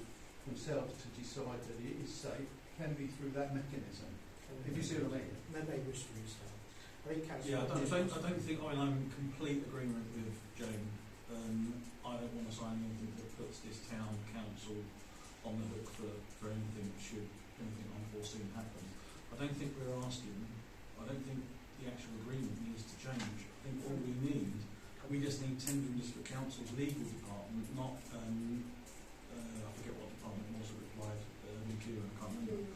themselves to decide that it is safe can be through that mechanism. If you see what I mean. Then they wish to restart. I think Yeah, I don't think I'm in complete agreement with Jane. I don't want to sign anything that puts this town council on the hook for anything should anything unforeseen happen. I don't think we're asking. I don't think the actual agreement needs to change. I think all we just need tendering district council's legal department, not I forget what department it was that replied, Kieran, I can't remember.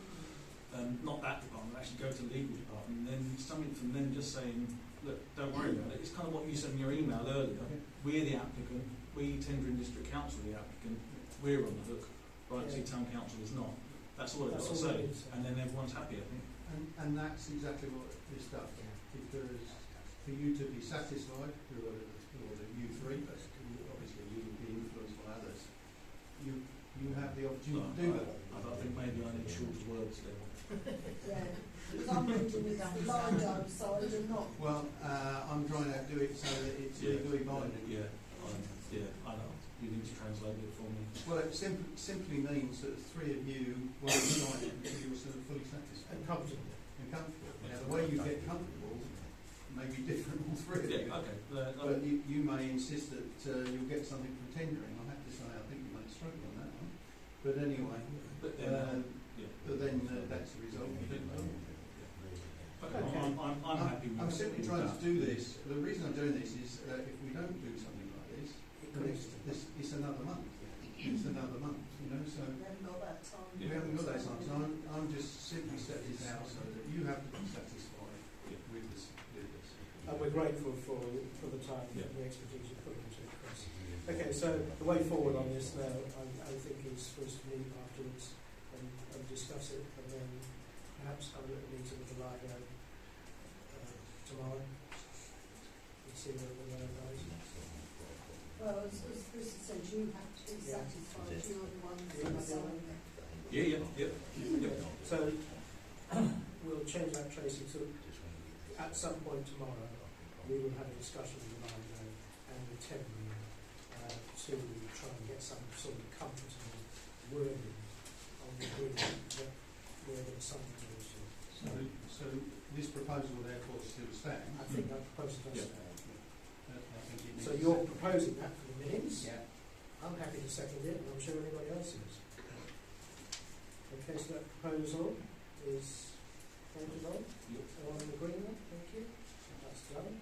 Not that department, actually go to the legal department, and then something from them just saying, look, don't worry about it. It's kind of what you said in your email earlier. We're the applicant, we tendering district council the applicant, we're on the hook, Brightlingsea Town Council is not. That's all I've got to That's all say. it is. And then everyone's happy, I think. And that's exactly what this does. Because for you to be satisfied, who are you three, but obviously you will be influenced by others, you have the opportunity to do that. I think maybe I need shorter words then. Yeah, because I'm reading it the Lido side and not. Well, I'm trying to do it so that it's legally binding. I know. You need to translate it for me. Well, it simply means that the three of you will sign it until you're sort of fully satisfied And comfortable. and comfortable. Now, the way you get comfortable may be different, all three of you. Yeah, okay. But you may insist that you'll get something from tendering. I have to say, I think you may struggle on that one. But anyway, but then, that's the result. Okay, I'm happy with I'm simply trying to that. do this. The reason I'm doing this is if we don't do something like this, it's another month. It's another month, you know. So We haven't got that time. we haven't got that time. So I'm just simply set this out so that you have to be satisfied with this. And we're grateful for the time and the expertise you put into it, Chris. Okay, so the way forward on this now, I think is for us to meet afterwards and discuss it, and then perhaps have a little meeting with the Lido tomorrow and see where the Lido goes. Well, as Chris said, you have to be satisfied. You're the one who's signing it. Yeah. So we'll change that, Tracy, to at some point tomorrow we will have a discussion with the Lido and the Tendering to try and get some sort of comfortable wording on the agreement that we're going to sign to. So this proposal therefore still stands. I think that proposal does stand. So So you're proposing that for the minutes? Yeah. I'm happy to second it, and I'm sure anybody else is. Okay, so that proposal is voted on. All in agreement? Thank you. That's done.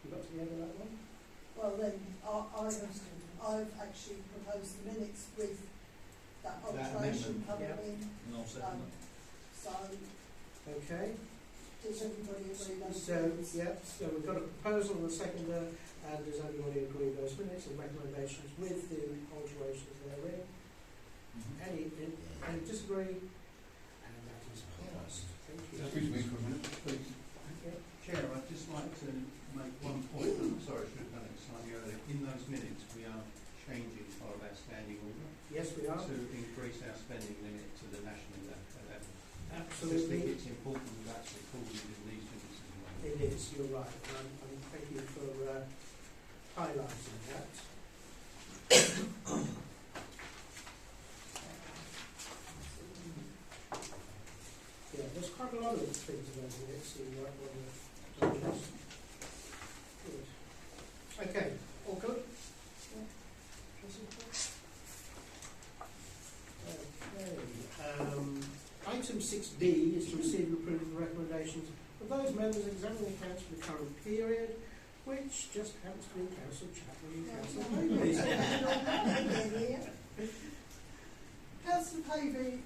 You got to the end of that one? Well, then I've actually proposed the minutes with that alteration coming in. And I'll second that. So Okay. does everybody agree those So, minutes? so we've got a proposal and a seconder, and does everybody agree with those minutes and recommendations with the alterations therein? Any disagree? And that is passed. Thank you. Excuse me for a minute, please. Chair, I'd just like to make one point. I'm sorry, I should have done it slightly earlier. In those minutes, we are changing part of our standing order Yes, we are. to increase our spending limit to the national level. I just think Absolutely. it's important that that's recorded in these minutes as well. It is, you're right. And thank you for highlighting that. Yeah, there's quite a lot of things in those minutes. So you might want to good. Okay, all good? Okay. Item 6B is to receive and approve the recommendations of those members examining accounts for the current period, which just happens to be Council Chapman and Council Pavey. Councillor Pavey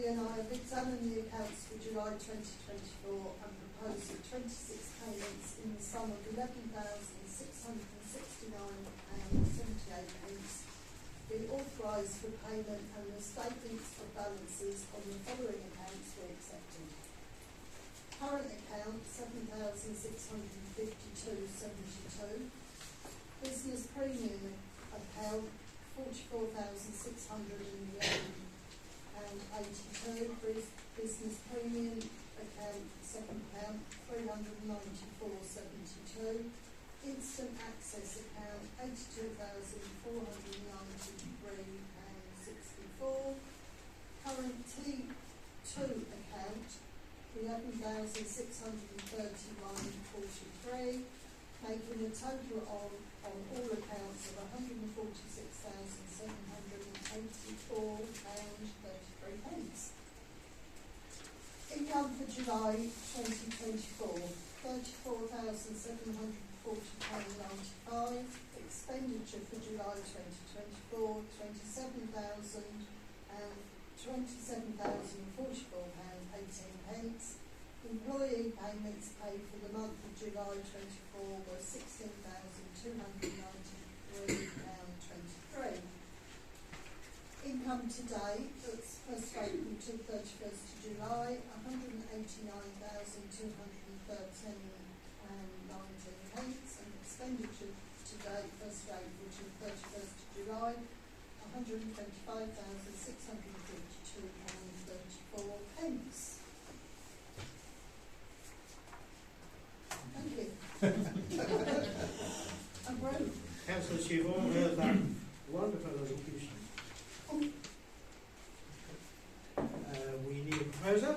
and I have examined the accounts for July 2024 and proposed 26 payments in the sum of £11,669.78 be authorised for payment, and the statements of balances on the following accounts were accepted. Current account £7,652.72. Business premium account £44,611.82. Business premium account £7 £394.72. Instant access account £82,493.64. Current T2 account £11,631.43, making a total on all accounts of £146,784.33. Income for July 2024, £34,740.95. Expenditure for July 2024, £27,044.18. Employee payments paid for the month of July 24 were £16,293.23. Income income today, that's 1st of April to 31st of July, £189,213.19, and expenditure today, 1st of April to 31st of July, £125,652.34. Thank you. I'm broke. Councillors, you've all heard that wonderful elocution. We need a proposer.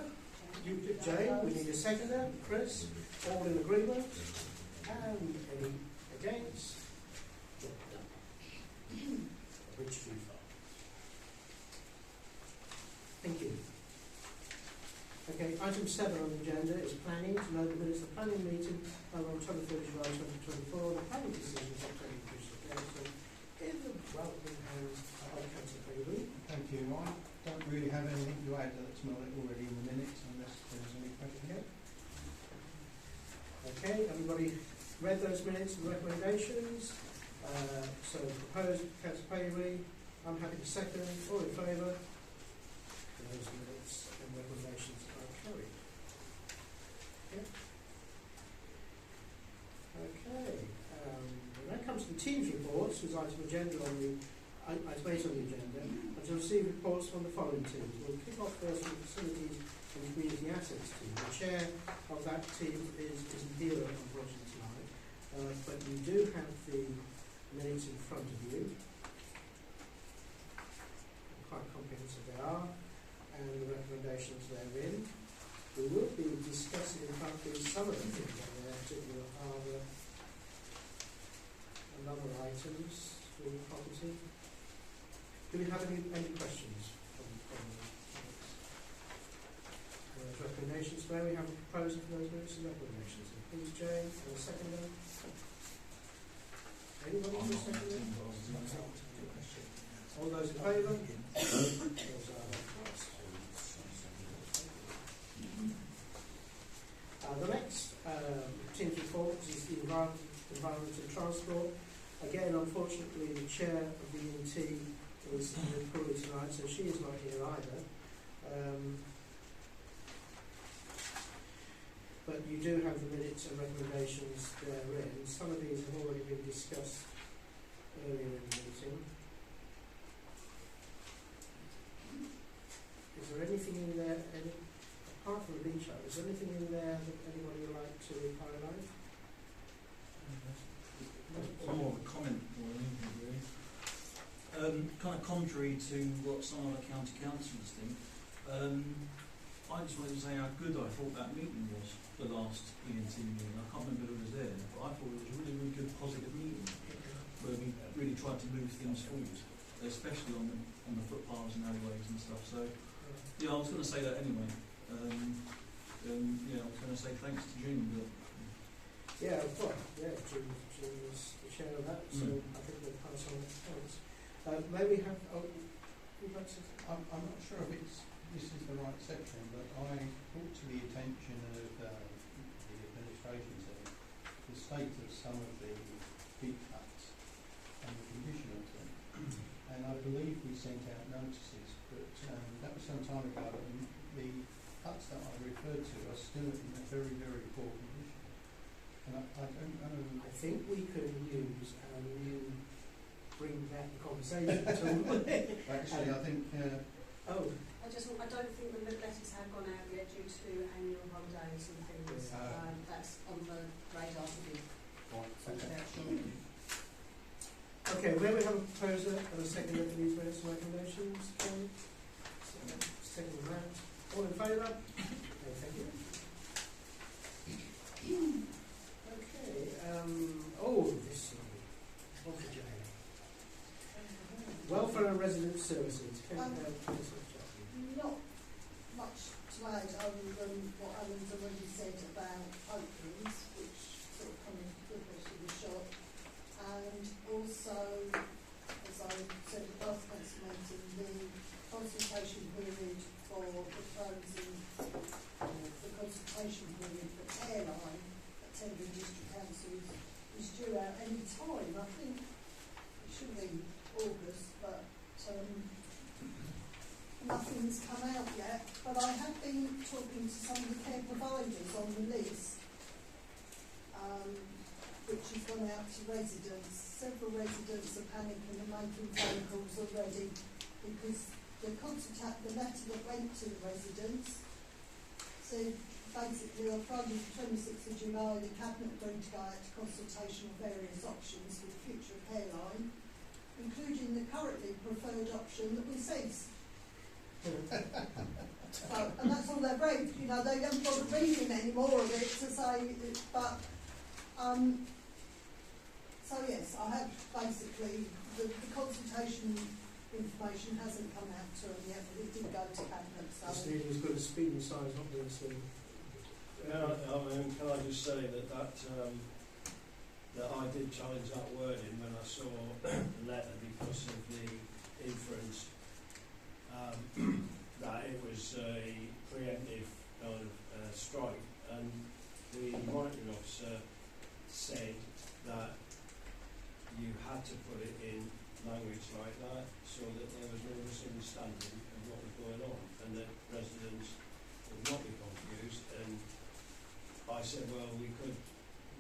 Jane, we need a seconder. Chris, all in agreement. And any against? Which too far. Thank you. Okay, item 7 on the agenda is planning. To know the minutes of the planning meeting held on 23rd July 2024. The planning decisions are taken to the council in the relevant hands of Councillor Bailey. Thank you. I don't really have anything to add that's not already in the minutes, unless there's any question. Okay, everybody read those minutes and recommendations. So proposed, Councillor Bailey. I'm happy to second. All in favour? Those minutes and recommendations are carried. Okay. When that comes to the team's reports, which is item 8 on the agenda, and to receive reports from the following teams. We'll kick off first with the facilities and community assets team. The chair of that team isn't here, unfortunately, tonight, but you do have the minutes in front of you. Quite comprehensive they are, and the recommendations therein. We will be discussing, in fact, some of the things on there, particularly harbour and other items for the property. Do we have any questions from the minutes? Recommendations, where we have a proposal for those minutes and recommendations. Please, Jane, and a seconder. Anybody for a seconder? All those in favour? Those are passed. The next team's report is the environment and transport. Again, unfortunately, the chair of the ENT is poorly tonight, so she is not here either. But you do have the minutes and recommendations therein. Some of these have already been discussed earlier in the meeting. Is there anything in there, apart from the beach hut, is there anything in there that anybody would like to highlight? One more of a comment more than anything, really. Kind of contrary to what some of the county councillors think, I just wanted to say how good I thought that meeting was, the last ENT meeting. I can't remember who was there, but I thought it was a really, really good, positive meeting where we really tried to move things forward, especially on the footpaths and alleyways and stuff. So, yeah, I was going to say that anyway. Yeah, I was going to say thanks to June. But Yeah, well, yeah, June was the chair of that, so I think we'll pass on thanks. May we have, we'd like to, I'm not sure if this is the right section, but I brought to the attention of the administration team the state of some of the beach huts and the condition of them. And I believe we sent out notices, but that was some time ago, and the huts that I referred to are still in a very, very poor condition. And I don't know. I think we could use you bring back the conversation to Actually, I think. I don't think the letters have gone out yet due to annual holidays and things. That's on the radar to be sorted out shortly. Okay, where we have a proposer and a seconder for these minutes and recommendations. Second on that. All in favour? Okay, thank you. Okay, this is off the J. Welfare and resident services. Not much to add other than what Alan's already said about openings, which sort of come in with the shop, and also, as I said at last council meeting, the consultation period for proposing the consultation period for airline at Tendring District Council is due out any time. I think it should be August, but nothing's come out yet, but I have been talking to some of the care providers on the list, which has gone out to residents. Several residents are panicking and making phone calls already because the letter that went to the residents said basically on Friday the 26th of July the Cabinet agreed to go out to consultation on various options for the future of Careline, including the currently preferred option that we cease. So, and that's all they've read, you know, they haven't bothered reading any more of it to say, but, so yes, I have basically, the consultation information hasn't come out to them yet, but it did go to Cabinet, so. It's nearly as good as speed and size, not being seen. Can I just say that I did challenge that wording when I saw the letter because of the inference that it was a preemptive kind of strike, and the monitoring officer said that you had to put it in language like that so that there was no misunderstanding of what was going on and that residents would not be confused. And I said, well, we could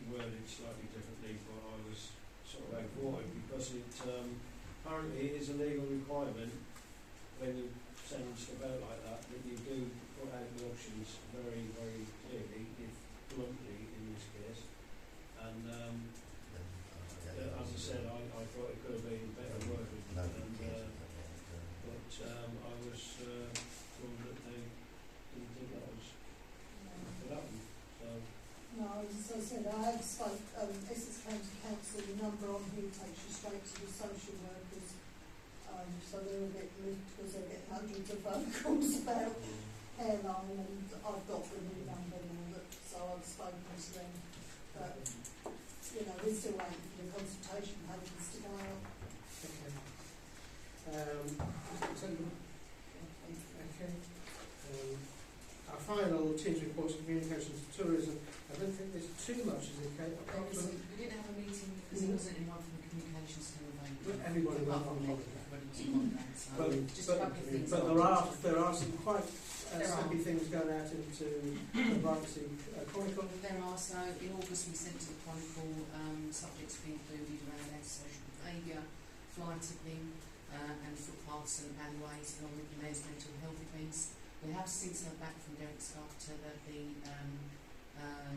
word it slightly differently, but I was sort of outvoted because it apparently it is a legal requirement when you send stuff out like that you do put out the options very, very clearly, if bluntly in this case. And as I said, I thought it could have been better worded, but I was told that they didn't think that was could happen. So. No, as I said, I have spoke Essex County Council, the number on here takes you straight to the social workers, so they're a bit moved because they're getting hundreds of phone calls about Careline, and I've got the new number now, so I've spoken to them. But, you know, we're still waiting for the consultation papers to go out. Okay. Our final team's reports of communications and tourism. I don't think there's too much, is it, Kate? We didn't have a meeting because there wasn't anyone from the communications team available. Everybody went on holiday. But there are some quite snappy things going out into the Brightsea Chronicle. There are, so in August we sent to the Chronicle subjects to be included around antisocial behaviour, fly tipping and footpaths and alleyways along with the mayor's mental health events. We have since heard back from Derek Sculptor that the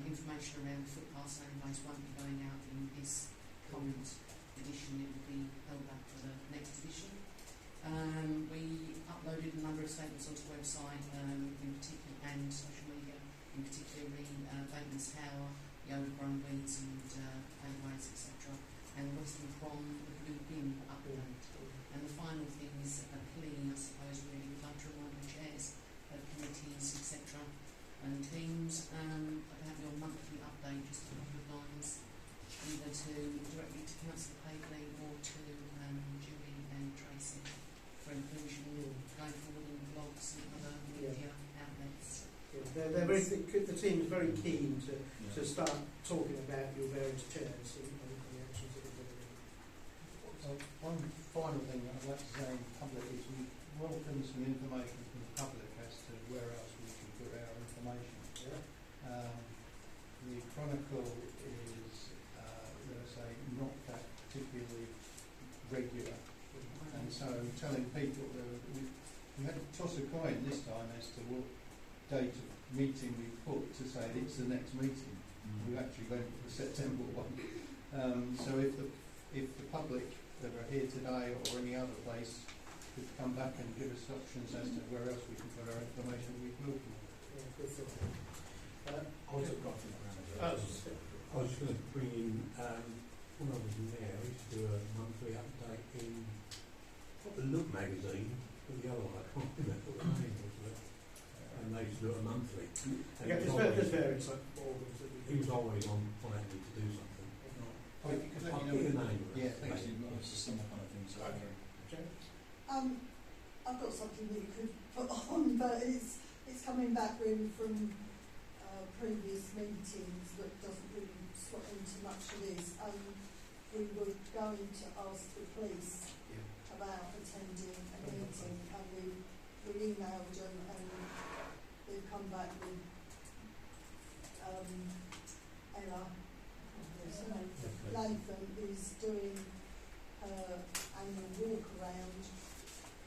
information around footpaths and alleyways won't be going out in this current edition. It will be held back for the next edition. We uploaded a number of statements onto the website in particular and social media, in particular Bateman's Tower, the overgrown weeds and alleyways, etc. And the Western Prom, the Blue Bin update. And the final thing is a plea, I suppose, really, we'd like to remind the chairs of committees, etc. and teams about your monthly update, just a couple of lines, either directly to Councillor Paisley or to Julie and Tracy for inclusion going forward in blogs and other media outlets. Yeah, they're very the team is very keen to start talking about your various chairs and the actions that are going to do. One final thing I'd like to say in public is we welcome some information from the public as to where else we can put our information. Yeah. The Chronicle is, let's say, not that particularly regular, and so telling people we had to toss a coin this time as to what date of meeting we put to say it's the next meeting. We actually went for the September one. So if the public that are here today or any other place could come back and give us options as to where else we can put our information, we will. Yeah, good thought. I was just going to bring in, when I was in there, I used to do a monthly update in not the Look magazine, but the other one, I can't remember what the name was of it. And they used to do it monthly. And Yeah, there's various organs that he was always on active to do something. If you could let I'll me get know. the name. Yeah, thanks. I've got something that you could put on, but it's coming back really from previous meetings that doesn't really slot into much of this. We were going to ask the police about attending a meeting, and we we emailed them and they've come back with Ella Latham is doing her annual walk around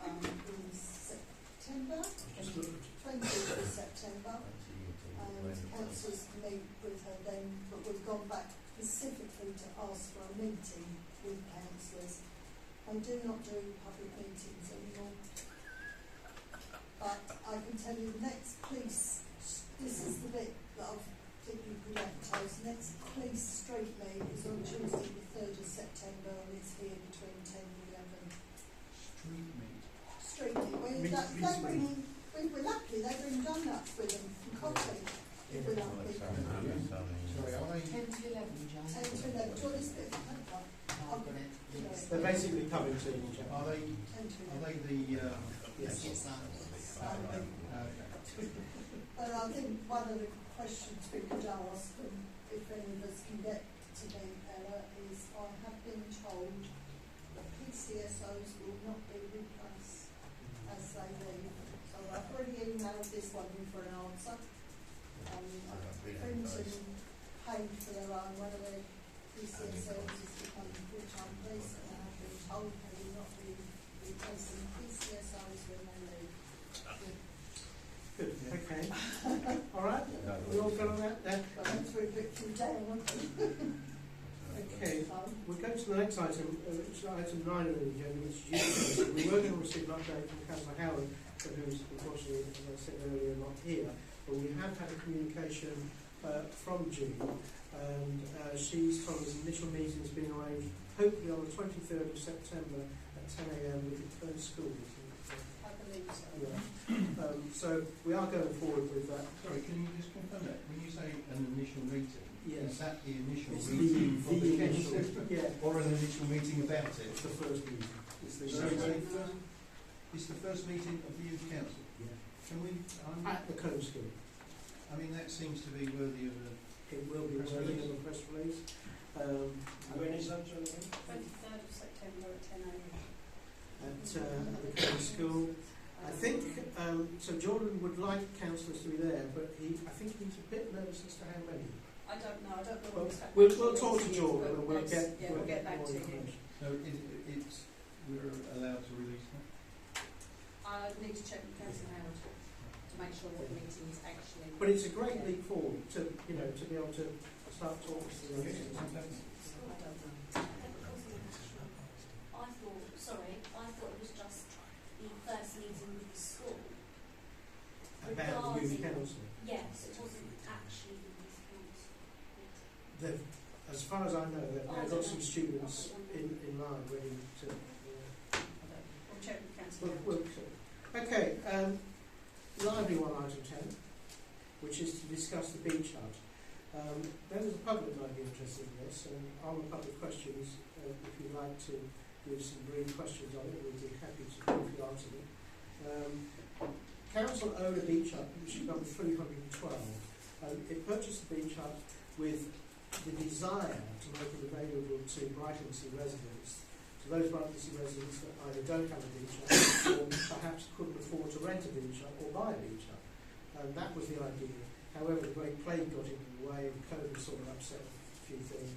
in September, 20th of September, and councillors can meet with her then, but we've gone back specifically to ask for a meeting with councillors. They do not do public meetings anymore. But I can tell you the next police, this is the bit that I think you could advertise, next police street meet is on Tuesday the 3rd of September and it's here between 10 and 11. Street meet. Street meet, we're lucky, they bring donuts with them and coffee, if we're lucky. Sorry, are they? 10 to 11, John. 10 to 11, do you want this bit of paper? I've got it. They're basically coming to each Are other. they? 10 to 11. Are they the? Yes. Yes, But I think one of the questions we could ask, and if any of us can get to meet Ella, is I have been told that PCSOs will not be replaced as they leave. So I've already emailed this one in for an answer. Clinton paid for their own, one of their PCSOs has become full-time police, and I have been told they will not be replacing PCSOs when they leave. Good, okay. All right, we all got on that then? But that's where we put you down. Okay, we'll go to the next item, which is item 9 on the agenda, which is youth. We were going to receive an update from Councillor Howard, who's unfortunately, as I said earlier, not here, but we have had a communication from Jean, and she's told us initial meeting has been arranged, hopefully on the 23rd of September at 10 a.m. with the first school meeting. I believe so. Yeah. So we are going forward with that. Sorry, can you just confirm that? When you say an initial meeting, Yes. is that the initial It's meeting for the initial, council? yeah, Or an initial meeting about it? it's the first meeting. It's the So first it's the first meeting of the youth council. Yeah. Can we? At the Cone School. I mean, that seems to be worthy of a. It will be Press worthy release. of a press release. When is that, Jonathan? 23rd of September at 10 a.m. At the Cone School. I think, so Jordan would like councillors to be there, but I think he's a bit nervous as to how many. I don't know Well, what's happening. we'll talk to Jordan and we'll get we'll get back more to you. information. So we're allowed to release that? I need to check with Councillor Howard to make sure that the meeting is actually. But it's a great leap forward to, to be able to start talking to the Okay, residents. I don't know. I thought it was just the first meeting with the school. About the youth council. Yes, it wasn't actually the youth council. As far as I know, they've now got some students in line ready to. We'll check with Councillor We'll see. Okay, lively one, item 10, which is to discuss the beach hut. Members of the public might be interested in this, and on the public questions, if you'd like to give some brief questions on it, we'd be happy to briefly answer them. Council own a beach hut, which is number 312. It purchased the beach hut with the desire to make it available to Brightonsea residents, to those Brightonsea residents that either don't have a beach hut or perhaps couldn't afford to rent a beach hut or buy a beach hut. That was the idea. However, the Great Plague got in the way and COVID sort of upset a few things.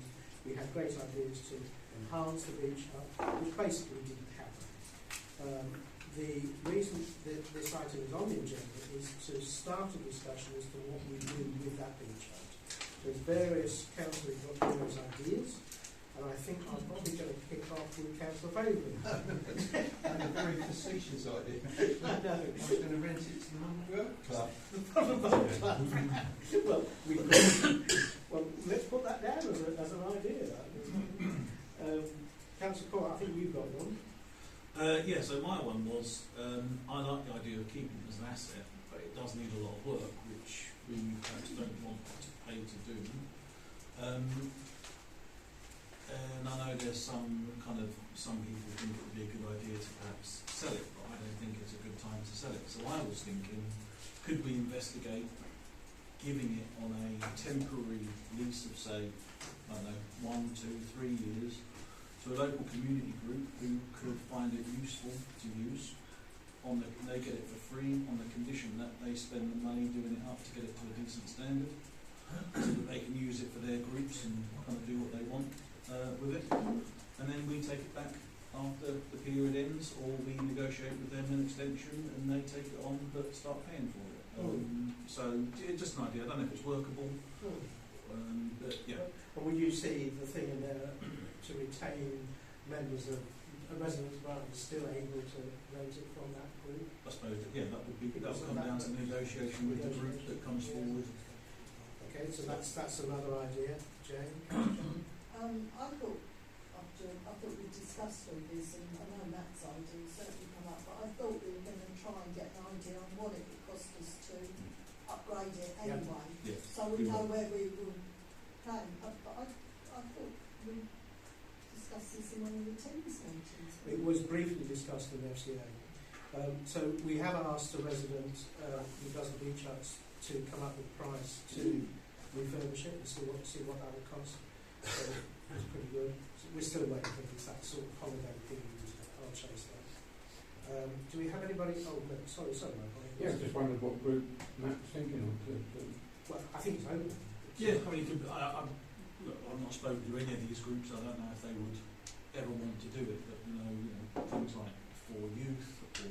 We had great ideas to enhance the beach hut, which basically didn't happen. The reason that this item is on the agenda is to start a discussion as to what we do with that beach hut. There's various councillors who've got various ideas, and I think I'm probably going to kick off with Councillor Fabian. And a very facetious idea. I know. I was going to rent it to the Boat Club. Well, let's put that down as an idea. Councillor Court, I think you've got one. Yeah, so my one was, I like the idea of keeping it as an asset, but it does need a lot of work, which we perhaps don't want to pay to do. And I know there's some people think it would be a good idea to perhaps sell it, but I don't think it's a good time to sell it. So I was thinking, could we investigate giving it on a temporary lease of, say, I don't know, 1, 2, 3 years to a local community group who could find it useful to use, they get it for free on the condition that they spend the money doing it up to get it to a decent standard, so that they can use it for their groups and kind of do what they want with it. And then we take it back after the period ends, or we negotiate with them an extension and they take it on but start paying for it. So just an idea. I don't know if it's workable, but yeah. And would you see the thing in there to retain members of a residence bar still able to rent it from that group? I suppose that would come down to negotiation with the group that comes forward. Okay, so that's another idea, Jane. I thought we discussed all this, and I know Matt's idea certainly come up, but I thought we were going to try and get an idea on what it would cost us to upgrade it anyway, so we know where we will plan. But I thought we discussed this in one of the teams meetings. It was briefly discussed in the FCA. So we have asked a resident who does the beach huts to come up with a price to refurbish it and see what that would cost. So it's pretty good. So we're still waiting for this, that sort of holiday period. I'll chase that. Do we have anybody? Oh, no, sorry, Michael. Yeah, just wondered what group Matt was thinking of. Well, I think it's open. Yeah, I mean, I've not spoken to any of these groups. I don't know if they would ever want to do it, but things like for youth or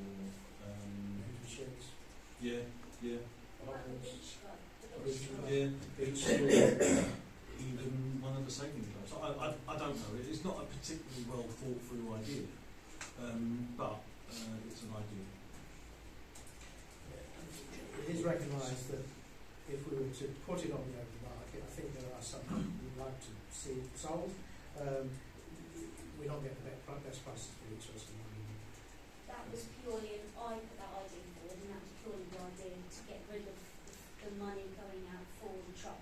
yeah. Even one of the sailing clubs. I don't know. It's not a particularly well thought through idea, but it's an idea. It is recognised that if we were to put it on the open market, I think there are some we'd like to see sold. We don't get the best prices for each of us. That was purely, I put that idea forward, and that was purely the idea to get rid of the money going out for the truck.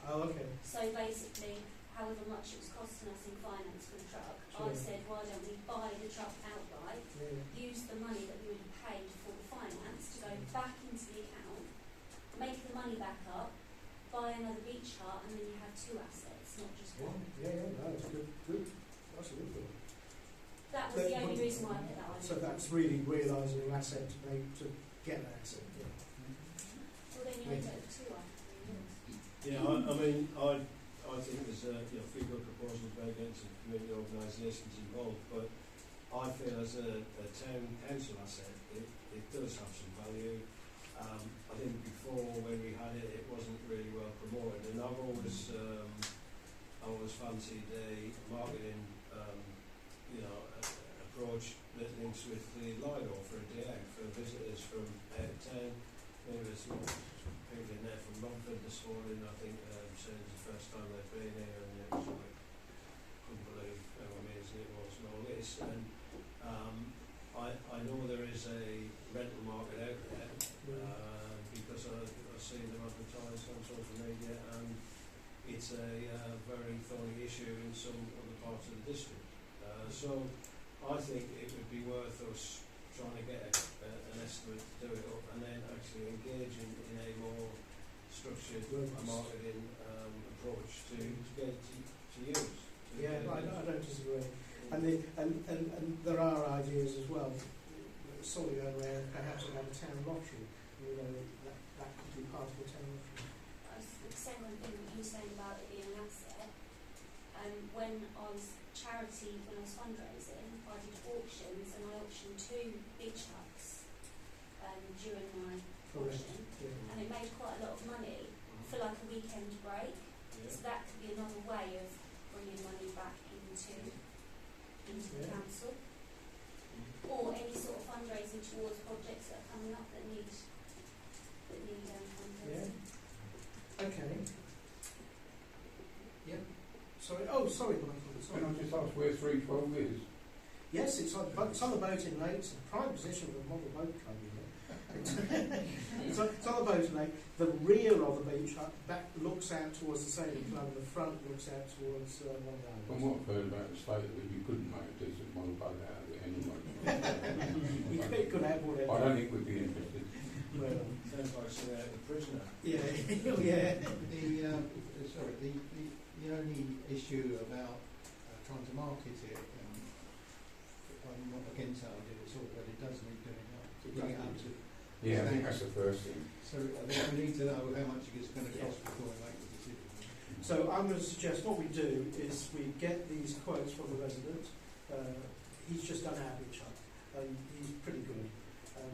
Oh, okay. So basically, however much it was costing us in finance for the truck, I said, why don't we buy the truck outright, use the money that we would have paid for the finance to go back into the account, make the money back up, buy another beach hut, and then you have two assets, not just one. Yeah, no, it's good. That's a good thing. That was the only reason why I put that idea. So that's really realising an asset to get an asset. Yeah. Well, then you need to have two after 3 years. Yeah, I mean, I think there's a few good proposals made against the community organisations involved, but I feel as a town council asset, it does have some value. I think before when we had it, it wasn't really well promoted, and I've always fancied a marketing approach that links with the Lido for a day out for visitors from out of town. There was people in there from Romford this morning, I think, saying it's the first time they've been here, and it was like, couldn't believe how amazing it was and all this. And I know there is a rental market out there because I've seen them advertised on social media, and it's a very thorny issue in some other parts of the district. So I think it would be worth us trying to get an estimate to do it up, and then actually engaging in a more structured marketing approach to get it to use. I don't disagree. And there are ideas as well. Sorry, where perhaps we have a town lottery. That could be part of the town lottery. The second thing that you were saying about it being an asset, when I was fundraising, I did auctions, and I auctioned 2 beach huts during my auction, and it made quite a lot of money for like a weekend break. So that could be another way of bringing money back into the council, or any sort of fundraising towards projects that are coming up that need fundraising. Okay. Yeah. Sorry. Oh, sorry, Michael. Can I just ask where 312 is? Yes, it's on the boating lake. It's a prime position for the model boat club, it's on the boating lake. The rear of the beach back looks out towards the sailing club, and the front looks out towards one of the islands. From what I've heard about the state of it, you couldn't make a decent model boat out of it anyway. You could have one. I don't think we'd be interested. Well, sounds like something out of the prisoner. Yeah. The only issue about trying to market it I'm not against that idea at all, but it does need doing up to bring it up to. Yeah, I think that's the first thing. So I think we need to know how much it's going to cost before we make the decision. So I'm going to suggest what we do is we get these quotes from the resident. He's just done average up, and he's pretty good.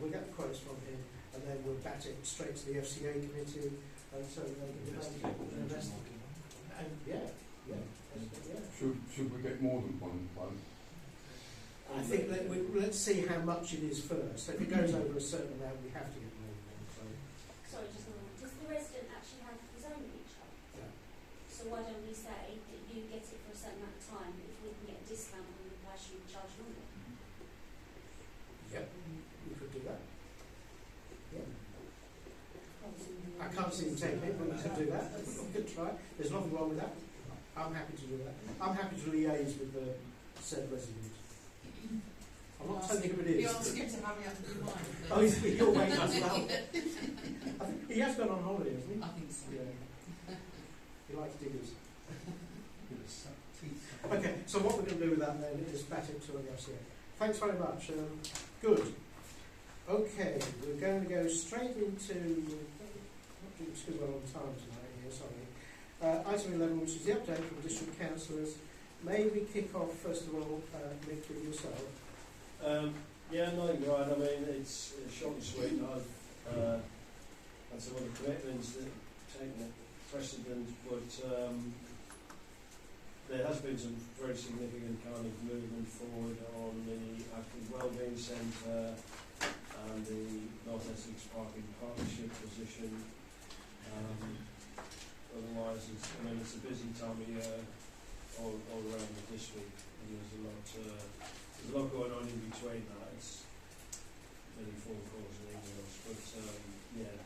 We'll get the quotes from him, and then we'll bat it straight to the FCA committee, and so they can investigate. And yeah. Should we get more than one? I think that let's see how much it is first. If it goes over a certain amount, we have to get more than one. Sorry, just one more. Does the resident actually have his own beach hut? Yeah. So why don't we say that you get it for a certain amount of time, if we can get a discount on the price you charge normally? Yep, we could do that. Yeah. I can't see him taking it, but we could do that. We could try. There's nothing wrong with that. I'm happy to do that. I'm happy to liaise with the said resident. I'm not telling you who it is. You ask him to hurry up with your mind. Oh, you're waiting as well. I think he has gone on holiday, hasn't he? I think so. Yeah. He likes diggers. Okay, so what we're going to do with that then is bat it to the FCA. Thanks very much. Good. Okay, we're going to go straight into, not doing too well on time tonight here, sorry. Item 11, which is the update from district councillors. May we kick off, first of all, Mick, with yourself? Yeah, nothing right. I mean, it's short and sweet. I've had some other commitments that have taken precedent, but there has been some very significant kind of movement forward on the Active Wellbeing Centre and the North Essex Parking Partnership position. Otherwise, it's a busy time of year all around the district, and there's a lot going on in between that. It's many phone calls and emails, but yeah,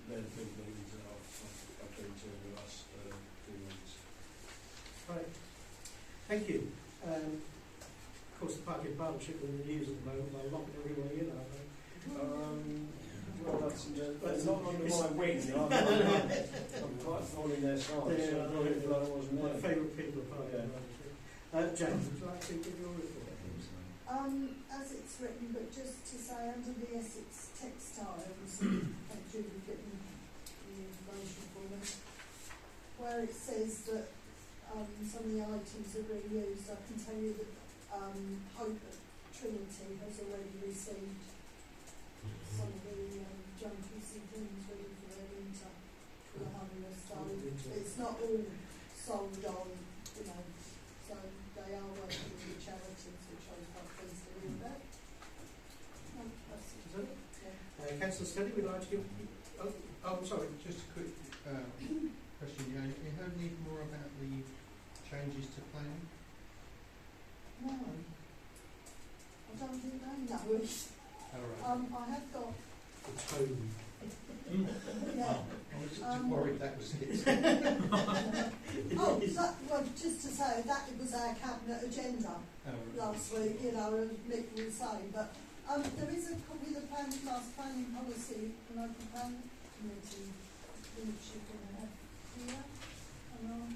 they're the big meetings that I've been to in the last 2 weeks. Right. Thank you. Of course, the parking partnership in the news at the moment, they're locking everywhere in, aren't they? Well, that's not under my wing. I'm quite following their side, so I wasn't My there. favourite people are parking partnership. James, would you like to give your report? As it's written, but just to say, under the Essex Textiles, thank you for getting the information for me, where it says that some of the items are reused, I can tell you that Hope at Trinity has already received some of the junkies and things ready for their winter for the harvest. So it's not all sold on, so they are working with charities, which I was quite pleased to hear about. No, that's it. Is that it? Yeah. Councillor Steady, we'd like to give... Oh, sorry. Just a quick question. You heard any more about the changes to planning? No, I don't think they know it. Oh, right. I have got, The tone. yeah. I was just worried that was it. Well, just to say, that was our cabinet agenda last week, as Nick was saying, but there is a copy of the planning policy and local planning committee, which you can have here, and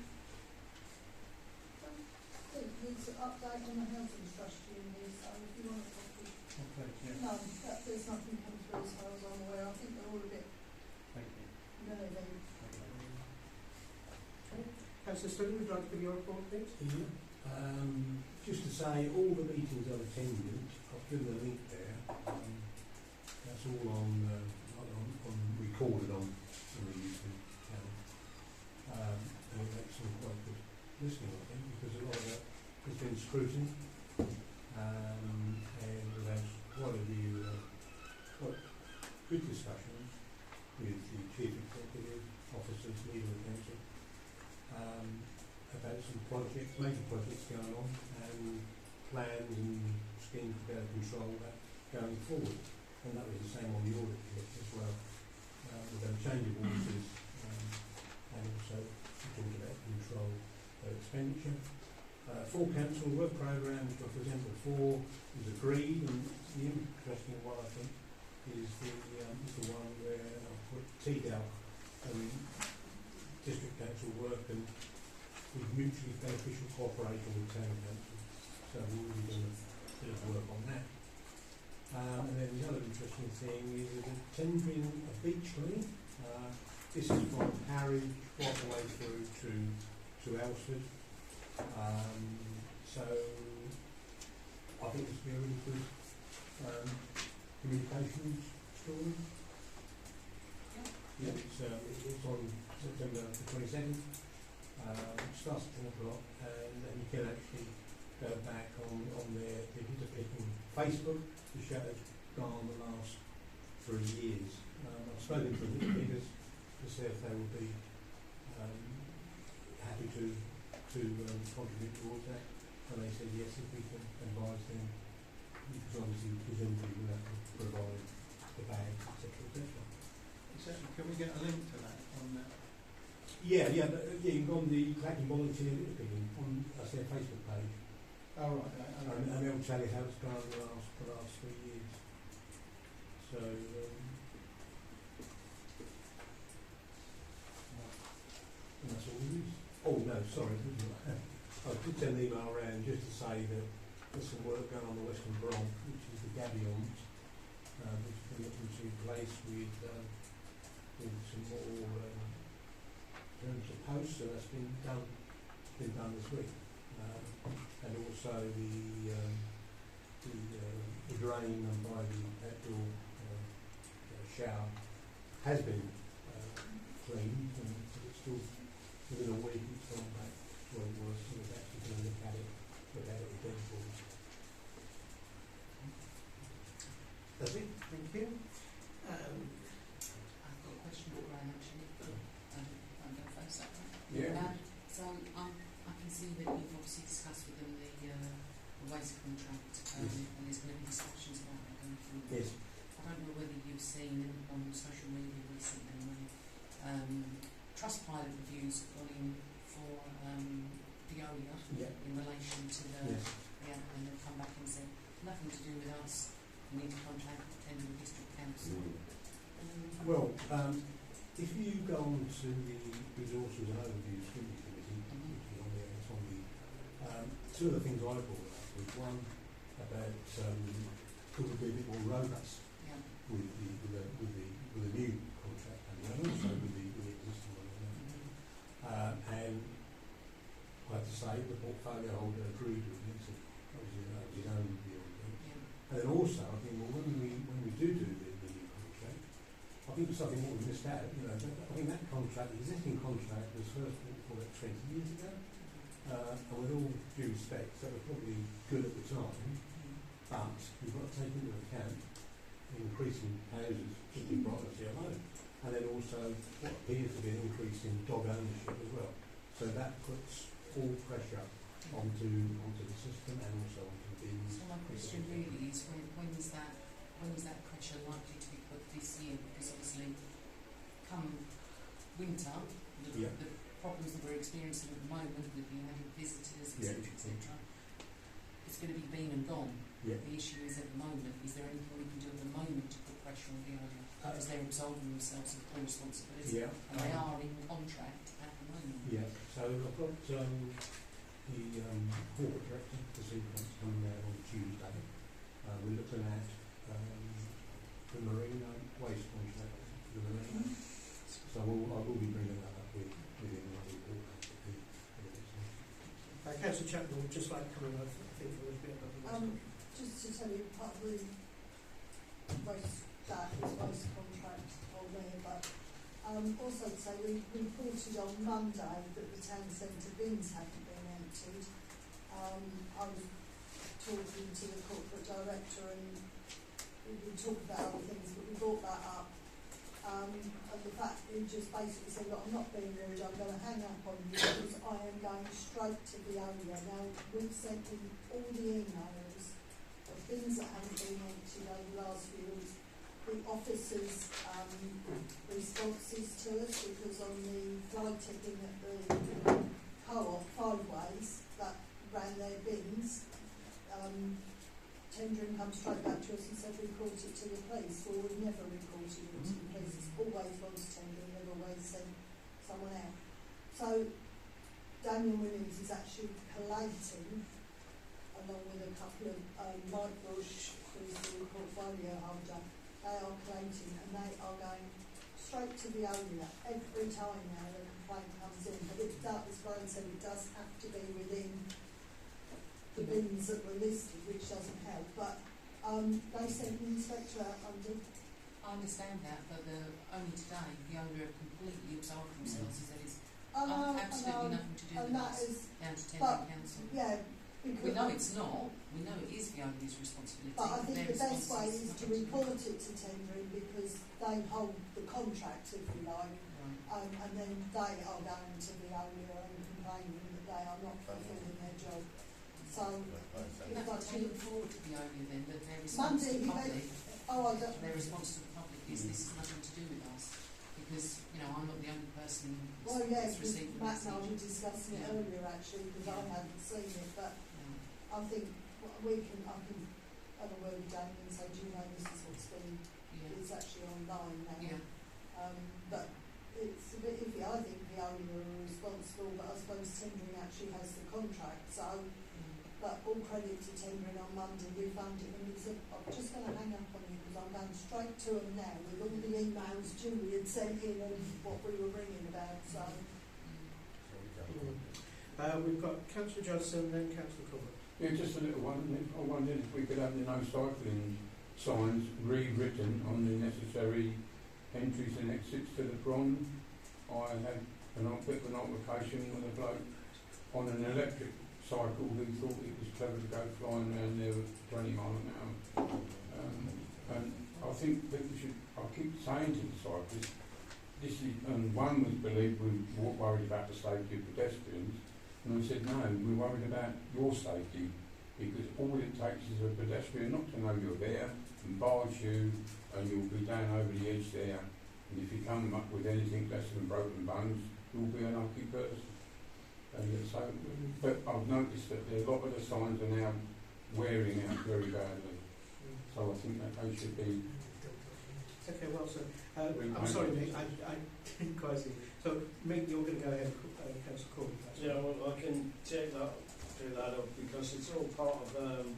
I think there's an update on the housing strategy in here, so if you want a copy. Okay, yeah. No, there's nothing come through as far as I'm aware. I think they're all a bit Thank you. nervy. Councillor Steady, would you like to give your report, please? Just to say, all the meetings I've attended, I've given a link there. That's all on recorded on the YouTube channel. And it's all quite good listening, I think, because a lot of that has been scrutiny. And we've had quite a few quite good discussions with the Chief Executive, officers, leader of the council, about some projects, major projects going on, and plans and schemes to be able to control that going forward. And that was the same on the audit bit as well. With them change of auditors, and also we talked about control of expenditure. Full council work programme, which I presented before, is agreed, and the interesting one I think is the one where I put TDAL and district council work and with mutually beneficial cooperation with town council. So we've already done the bit of work on that. And then the other interesting thing is the tendering of Beechley. This is from Harwich right the way through to Elsford. So I think this will be a really good communications story. Yeah, it's on September the 22nd. Starts at 10 o'clock, and you can actually go back on their picking Facebook to show it's gone the last 3 years. I've spoken to the figures to see if they will be happy to contribute towards that, and they said yes, if we can advise them, because obviously presumably we'll have to provide the bags, etc. Can we get a link to that on that? Yeah, you can go on the Clacton Volunteer Opinion on their Facebook page. Oh, right. And they'll tell you how it's gone the last 3 years. So, and that's all it is. Oh no, sorry. I did send an email around just to say that there's some work going on the Western Bronx, which is the Gabions, which has been looking to replace with some more terms of posts, so that's been done this week. And also the drain by the outdoor shower has been cleaned, and it's still within a week it's gone back to where it was, so we've actually going to look at it again for us. That's it. Thank you. I've got a question for Graham actually. I'm going to face that one. Yeah. So I can see that you've obviously discussed with them the waste contract, Yes. and there's going to be discussions about that going forward. Yes. I don't know whether you've seen on social media recently where Trustpilot reviews have gone in for Veolia in relation to the and they've come back and said nothing to do with us. We need to contact the Tendering District Council. Well, if you go on to the Resources and Overview Scrutiny Committee, which is on there, it's on the two of the things I brought up was one about could we be a bit more robust with the new contract, and also with the existing one. And I have to say the portfolio holder agreed with me, so obviously that was his own view on things. And then also I think, well, when we do the new contract, I think it's something what we missed out. I think that contract, the existing contract, was first bought for 20 years ago, and with all due respect, that was probably good at the time, but we've got to take into account increasing houses, particularly Brightlingsea alone, and then also what appears to be an increase in dog ownership as well. So that puts all pressure onto the system and also onto the bins. So my question really is when is that pressure likely to be put this year? Because obviously come winter, the problems that we're experiencing at the moment with the amount of visitors, etc., it's going to be been and gone. The issue is at the moment, is there anything we can do at the moment to put pressure on Veolia? Because they're absolving themselves of full responsibility, and they are in contract at the moment. So I've got the corporate director, the sequence, coming there on Tuesday. We're looking at the marine waste contract for the marine. So I will be bringing that up within my report. Councillor Chapman would just like to come in, I think, a little bit about the just to tell you, part of the waste contract on there, but also to say we reported on Monday that the town centre bins hadn't been emptied. I was talking to the corporate director and we talked about other things, but we brought that up. And the fact he just basically said, look, I'm not being rude, I'm going to hang up on you because I am going straight to Veolia. Now, we've sent him all the emails of things that haven't been emptied over the last few weeks. The officers' responses to us, because on the fly tipping at the co-op, 5 Ways, that ran their bins, tendering comes straight back to us and said report it to the police. Well, we've never reported it to the police. It's always gone to tendering, they've always sent someone out. So Daniel Williams is actually collating a along with a couple of Mike Bush, who's the portfolio holder, they are collating and they are going straight to the owner every time now the complaint comes in. But it does, as Brian said, it does have to be within the bins that were listed, which doesn't help. But they sent the inspector out under. I understand that, but only today the owner have completely absolved themselves and said it's absolutely nothing to do with us, down to Tendring Council. Yeah, because we know it's not. We know it is the owner's responsibility. But I think their the best way is to responsibility report it to Tendring because they hold the contract, if you like, Right. and then they are going to the owner and complaining that they are not fulfilling their job. So, You have to take it forward to the owner then, that their response Monday, to the public, their response to the public is this has nothing to do with us. Because, you know, I'm not the only person well, yeah, that's received the Matt and I message. were discussing it Yeah. earlier actually because I hadn't seen it, but Yeah. I think I can have a word with Damien and say, do you know this is what's been, Yeah. it's actually online now. Yeah. But it's a bit iffy. I think the owner are responsible, but I suppose Tendring actually has the contract. So, but all credit to Tendring on Monday, we found it, and I'm just going to hang up on you because I'm going straight to them now with all the emails Julie had sent in and what we were ringing about. So, We've got Councillor Johnson, then Councillor Corbett. Yeah, just a little one. I wondered if we could have the no cycling signs rewritten on the necessary entries and exits to the prom. I had a bit of an altercation with a bloke on an electric cycle who thought it was clever to go flying around there at 20 miles an hour. And I think people should, I keep saying to the cyclists, this is, and one was believed we were worried about the safety of pedestrians, and I said, no, we're worried about your safety, because all it takes is a pedestrian not to know you're there, and barge you, and you'll be down over the edge there, and if you come up with anything less than broken bones, you'll be a lucky person. And so, but I've noticed that a lot of the signs are now wearing out very badly, so I think that they should be. Okay, well, so I'm sorry, Mick, I didn't quite see. So, Mick, you're going to go ahead, Councillor Corbett. Yeah, well, I can take that, do that up because it's all part of an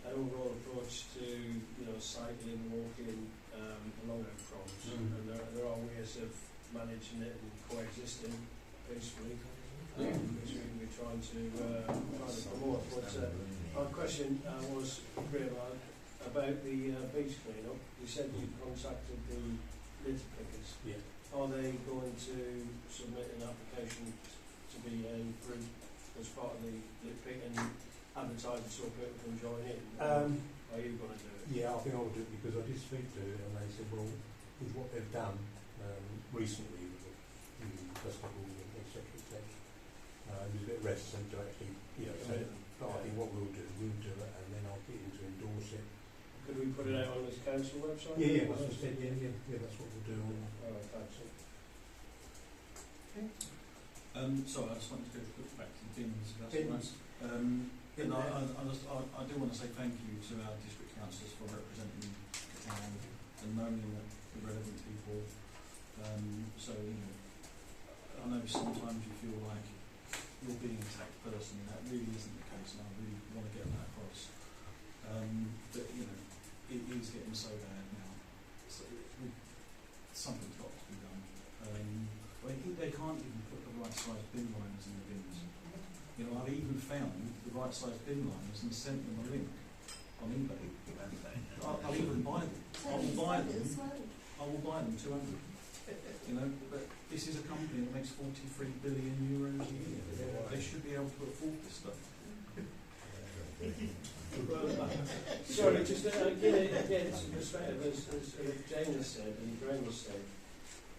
overall approach to, cycling, walking along our proms, and there are ways of managing it and coexisting peacefully, which we're trying to promote. But our question was, Graham, about the beach clean-up. You said you contacted the litter pickers. Yeah. Are they going to submit an application to be approved as part of the litter pick and advertise it so people can join in? Are you going to do it? Yeah, I think I would do it because I did speak to it and they said, well, with what they've done recently with the festival, etc., it was a bit reticent to actually, say, but I think what we'll do it and then I'll get him to endorse it. Could we put it out on this council website? Yeah, that's what I said, yeah, that's what we'll do. Alright, thanks. Sorry, I just wanted to go quick back to the bins, if that's all right. I do want to say thank you to our district councillors for representing the town and knowing the relevant people. I know sometimes you feel like you're being attacked personally. That really isn't the case, and I really want to get that across. But it is getting so bad now. So something's got to be done. They can't even put the right size bin liners in the bins. I've even found the right size bin liners and sent them a link on eBay. I'll even buy them. I will buy them 200. But this is a company that makes 43 billion euros a year. They should be able to afford this stuff. Sorry, just again, some perspective, as Jane has said and Graham has said,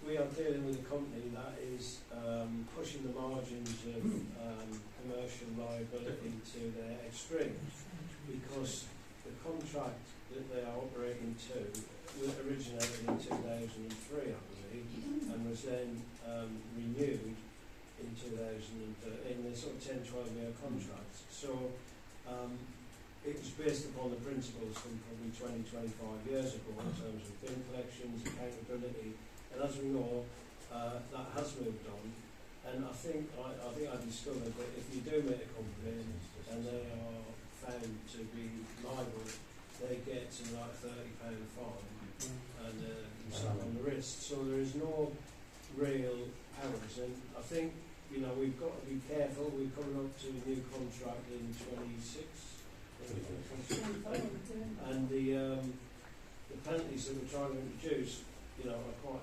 we are dealing with a company that is pushing the margins of commercial liability to their extreme, because the contract that they are operating to originated in 2003, I believe, and was then renewed in 2013, in a sort of 10-12 year contract. So it was based upon the principles from probably 20-25 years ago in terms of bin collections, accountability, and as we know, that has moved on, And I think I discovered that if you do make a complaint and they are found to be liable, they get to like £30 fine and slap on the wrist. So there is no real powers, and I think we've got to be careful. We're coming up to a new contract in 26, and the penalties that we're trying to introduce, are quite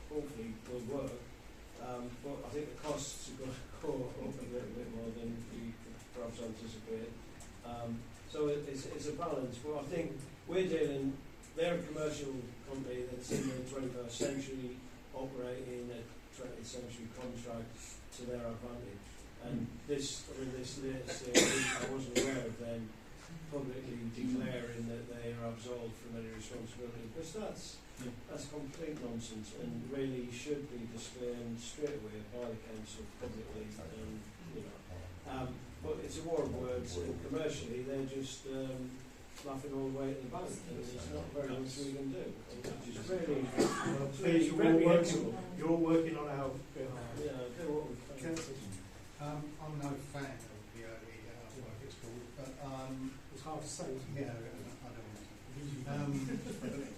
hopefully will work. But I think the costs are going to go up a little bit more than we perhaps anticipate. So it's a balance. But I think they're a commercial company that's in the 21st century, operating a 20th century contract to their advantage. And this latest I wasn't aware of them publicly declaring that they are absolved from any responsibility, because that's complete nonsense and really should be disclaimed straight away by the council publicly. But it's a war of words, and commercially they're just laughing all the way at the bank, and there's not very much we can do. Which is really, please, you're all working on our behalf. Yeah, do what we can. I'm no fan of the early work it's called, but it's hard to say. Yeah, I don't want to.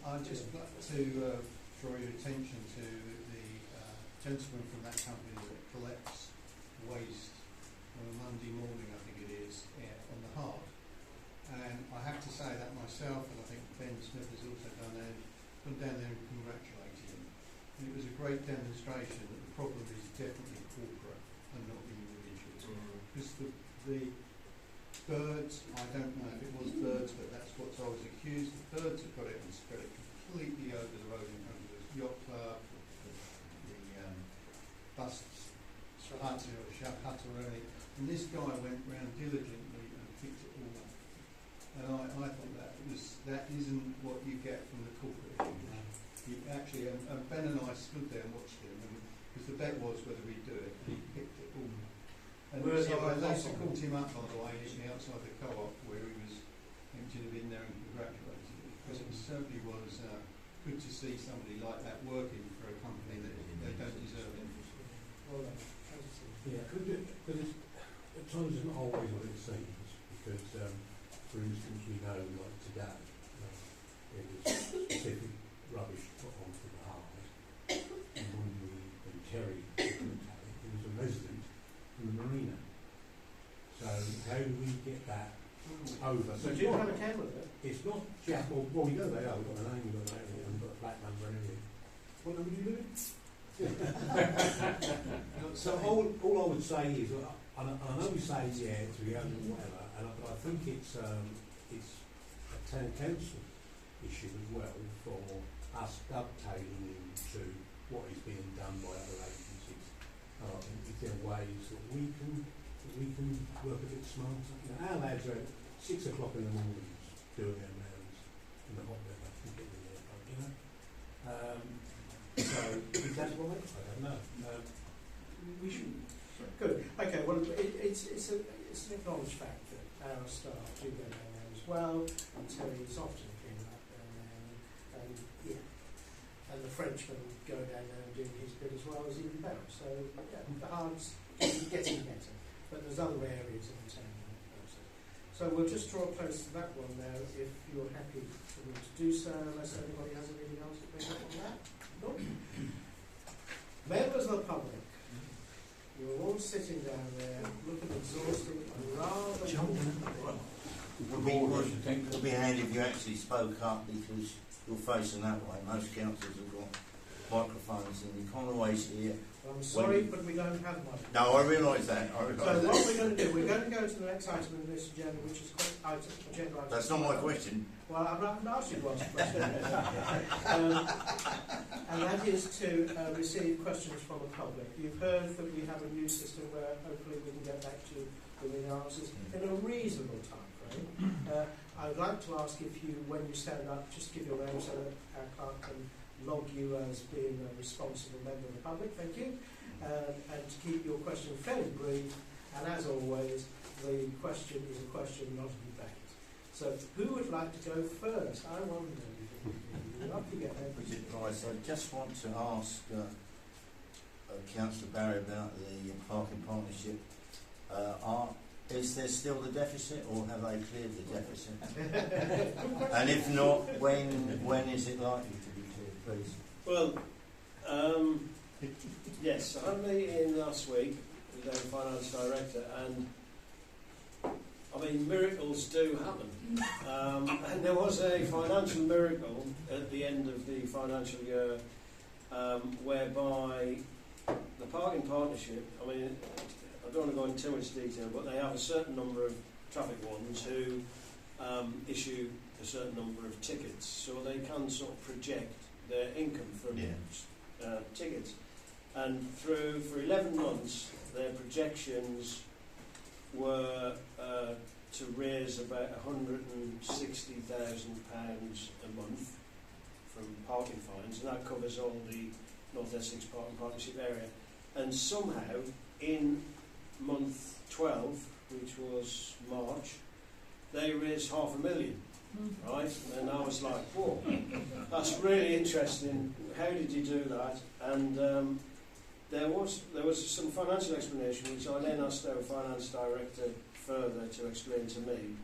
I'd just like to draw your attention to the gentleman from that company that collects waste on a Monday morning, I think it is, on the Hard. And I have to say that myself, and I think Ben Smith has also gone down there and congratulated him. And it was a great demonstration that the problem is definitely corporate and not individual. Because the birds, I don't know if it was birds, but that's what I was accused. The birds have got it and spread it completely over the road in front of us. Yacht Club, the bus Chatterelli, and this guy went round diligently and picked it all up. And I thought that isn't what you get from the corporate issue. You actually, and Ben and I stood there and watched him, because the bet was whether we'd do it, and he picked it all. And so I later called him up, by the way, outside the co-op, where he was emptying the bin there and congratulated him, because it certainly was good to see somebody like that working for a company that they don't deserve it. Well done. Yeah, because at times it's not always what it seems, because for instance we know like today there was specific rubbish put onto the Hard, and when Terry looked at it, there was a resident from the marina. So how do we get that over? So do you have a camera there? It's not just, well we know they are, we've got a name, we've got a name, we've got a flat number and everything. What number do you live in? So all I would say is, and I know we say to the owner and whatever, but I think it's a town council issue as well for us dovetailing into what is being done by other agencies. If there are ways that we can work a bit smarter. Our lads are at 6 o'clock in the mornings doing their rounds in the hot weather and getting there, so is that right? I don't know. We shouldn't. Good. Okay. Well, it's an acknowledged fact that our staff do go down there as well, and Terry is often cleaning up down there, and the Frenchman going down there and doing his bit as well is even better. So the Hard's getting better, but there's other areas in the town in that process. So we'll just draw close to that one now, if you're happy for me to do so, unless anybody has anything else to bring up on that. Members of the public, you're all sitting down there looking exhausted and rather... It would be handy if you actually spoke up, because you're facing that way. Most councils have got microphones and you can't always hear. I'm sorry, but we don't have one. No, I realise that. So what we're going to do, we're going to go to the next item in this agenda, which is agenda item. That's not my question. Well, I've not asked you to ask a question. And that is to receive questions from the public. You've heard that we have a new system where hopefully we can get back to giving answers in a reasonable time frame. I would like to ask if you, when you stand up, just give your name so that our clerk can log you as being a responsible member of the public. Thank you. And to keep your question fairly brief, and as always, the question is a question, not a debate. So, who would like to go first? I wonder. Up you get there. Richard Price, I just want to ask Councillor Barry about the parking partnership. Is there still the deficit, or have they cleared the deficit? And if not, when is it likely to be cleared, please? Well, yes, I had a meeting last week with the finance director, and I mean, miracles do happen. And there was a financial miracle at the end of the financial year, whereby the parking partnership, I mean, I don't want to go into too much detail, but they have a certain number of traffic wardens who issue a certain number of tickets, so they can sort of project their income from tickets. And for 11 months, their projections were to raise about £160,000 a month from parking fines, and that covers all the North Essex Parking Partnership area. And somehow, in month 12, which was March, they raised £500,000, right? And I was like, whoa, that's really interesting. How did you do that? And there was some financial explanation, which I then asked our finance director further to explain to me.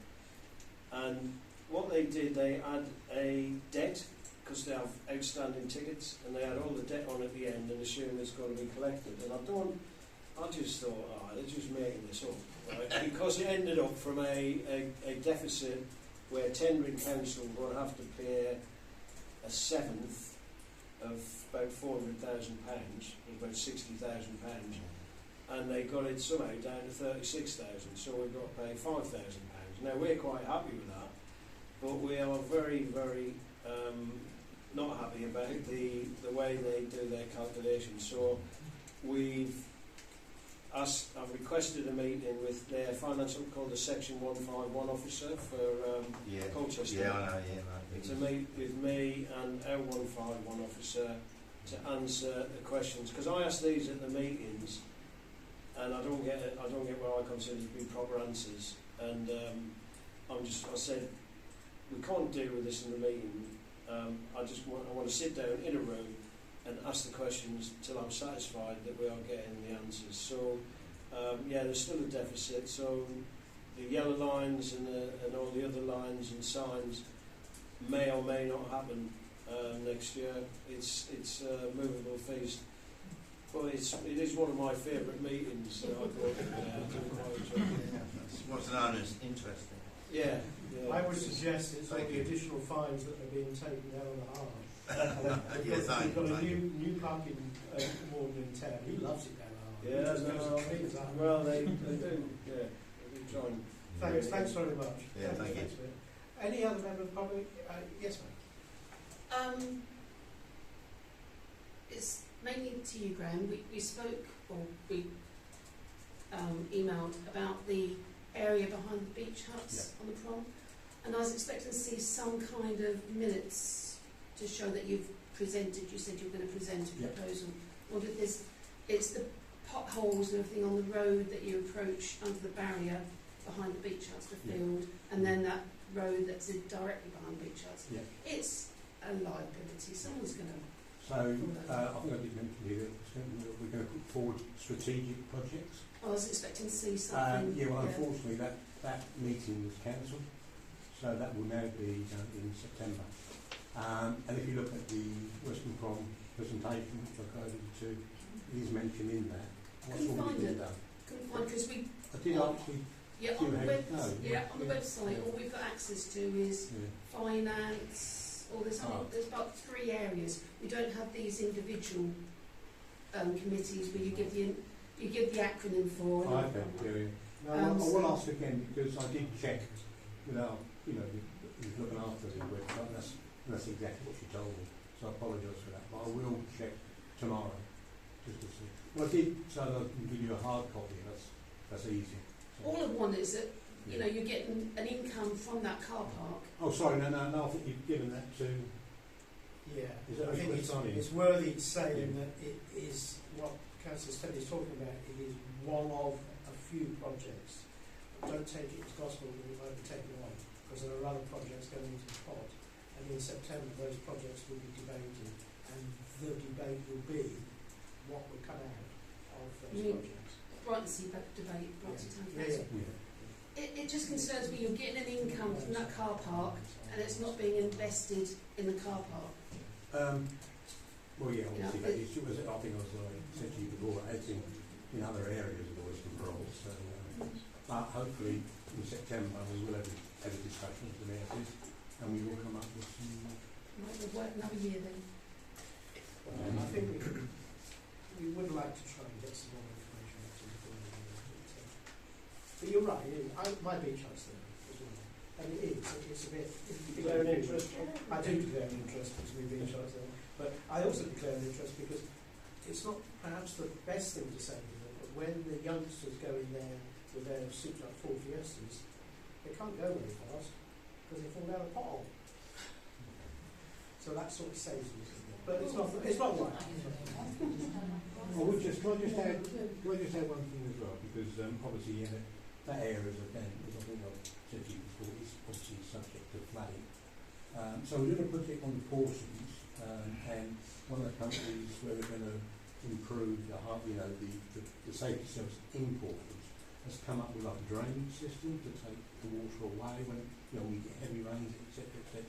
And what they did, they had a debt, because they have outstanding tickets, and they had all the debt on at the end and assumed it's going to be collected. And I just thought, they're just making this up, right? Because it ended up from a deficit where tendering council would have to pay a seventh of about £400,000, about £60,000, and they got it somehow down to £36,000, so we've got to pay £5,000. Now we're quite happy with that, but we are very, very not happy about the way they do their calculations. So I've requested a meeting with their financial, called the Section 151 officer for Colchester. Yeah, I know, To meet with me and our 151 officer to answer the questions, because I ask these at the meetings, and I don't get what I consider to be proper answers. And I said, we can't deal with this in the meeting. I want to sit down in a room and ask the questions till I'm satisfied that we are getting the answers. So, there's still a deficit. So, the yellow lines and all the other lines and signs may or may not happen next year. It's movable feast, but it is one of my favourite meetings that I go to. It's what's known as interesting. Yeah. I would suggest it's all the additional fines that are being taken down on the hard. We've got a new parking warden in town. He loves it down the hard. Well, they do. Yeah, they do try and. Thanks very much. Yeah, thank you. Any other member of the public? Yes, ma'am. It's mainly to you, Graham. We spoke, or we emailed about the area behind the beach huts on the prom, and I was expecting to see some kind of minutes to show that you've presented. You said you were going to present a proposal. What if it's the potholes and everything on the road that you approach under the barrier behind the beach huts for field, and then that road that's directly behind the beach huts. It's a liability. Someone's going to. So I think I did mention here that we're going to put forward strategic projects. I was expecting to see something. Unfortunately that meeting was cancelled, so that will now be done in September. And if you look at the Western Prom presentation, which I quoted to, it is mentioned in that. What's already been done. Couldn't find, because we. I did actually. On the website, all we've got access to is finance. There's about 3 areas. We don't have these individual committees where you give the acronym for. I will ask again, because I did check without who's looking after the website. That's exactly what she told me. So I apologise for that. But I will check tomorrow just to see. Well, I did, so that I can give you a hard copy. That's easy. So. All I want is that you're getting an income from that car park. Oh, sorry, no. I think you've given that to. Yeah, I think it's worthy saying that it is what Councillor Stead is talking about. It is one of a few projects. Don't take it as gospel that it won't be taken away, because there are other projects going into the pot, and in September those projects will be debated, and the debate will be what would come out of those You mean projects. Brightsea debate, Brightsea Town Council. Yeah. It just concerns me you're getting an income from that car park and it's not being invested in the car park. Well, yeah, obviously, Yeah, it was, I think I was said to you before, it's in other areas of the Western Broad, so, but hopefully in September we will have a discussion with the mayors and we will come up with some... Might have worked another year then. I think we would like to try and get some more information out of the board. But you're right, my beach house there as well. And it's a bit... Declare an interest. I do declare an interest to be beach house there. But I also declare an interest because it's not perhaps the best thing to say to them, but when the youngsters go in there with their souped up Ford Fiestas, they can't go very fast because they fall down a pothole. So that sort of saves them. But it's not right. Can I just add one thing as well, because obviously that area is again, as I think I've said to you before, is obviously subject to flooding. So we're going to put it on the portions, and one of the countries where we're going to improve the safety service in portions has come up with like a drainage system to take the water away when we get heavy rains, etc., etc.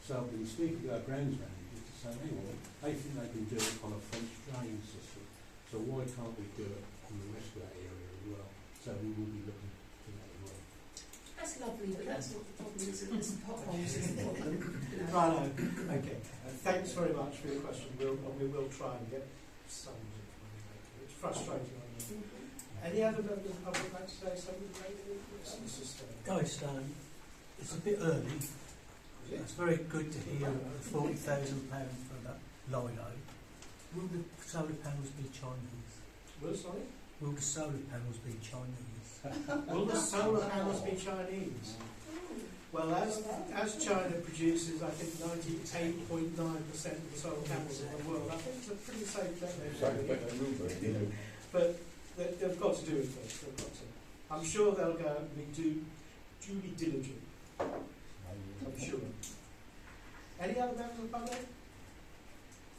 So I've been speaking to our grounds managers to say, hang on, they think they can do it on a French drainage system. So why can't we do it on the rest of that area as well? So we will be looking to that as well. That's lovely, but that's not the problem, is it? It's the potholes is the problem. Right, okay. Thanks very much for your question. We will try and get some information. It's frustrating. Any other members of the public like to say something related? Guys, it's a bit early. It's very good to hear £40,000 for that Lido. Will the solar panels be Chinese? Will the solar panels be Chinese? Will the solar panels be Chinese? Well, as China produces, I think 98.9% of the solar panels in the world, I think it's a pretty safe bet. But they've got to do it first. They've got to. I'm sure they'll go and be duly diligent. I'm sure. Any other members of the public?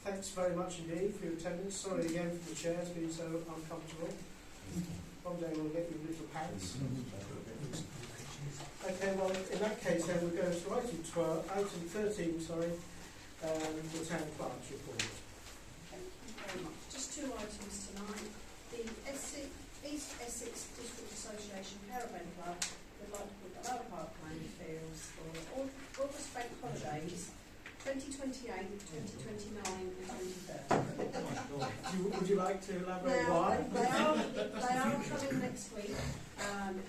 Thanks very much indeed for your attendance. Sorry again for the chairs being so uncomfortable. One day we'll get you little pads. Okay, well in that case then we'll go to item 13, the town clerk's report. Thank you very much. Just two items tonight. The East Essex District Association Caravan Club would like to put the Lower Park Lane fields for August bank holidays 2028, 2029 and 2030. Would you like to elaborate now, why? They are coming next week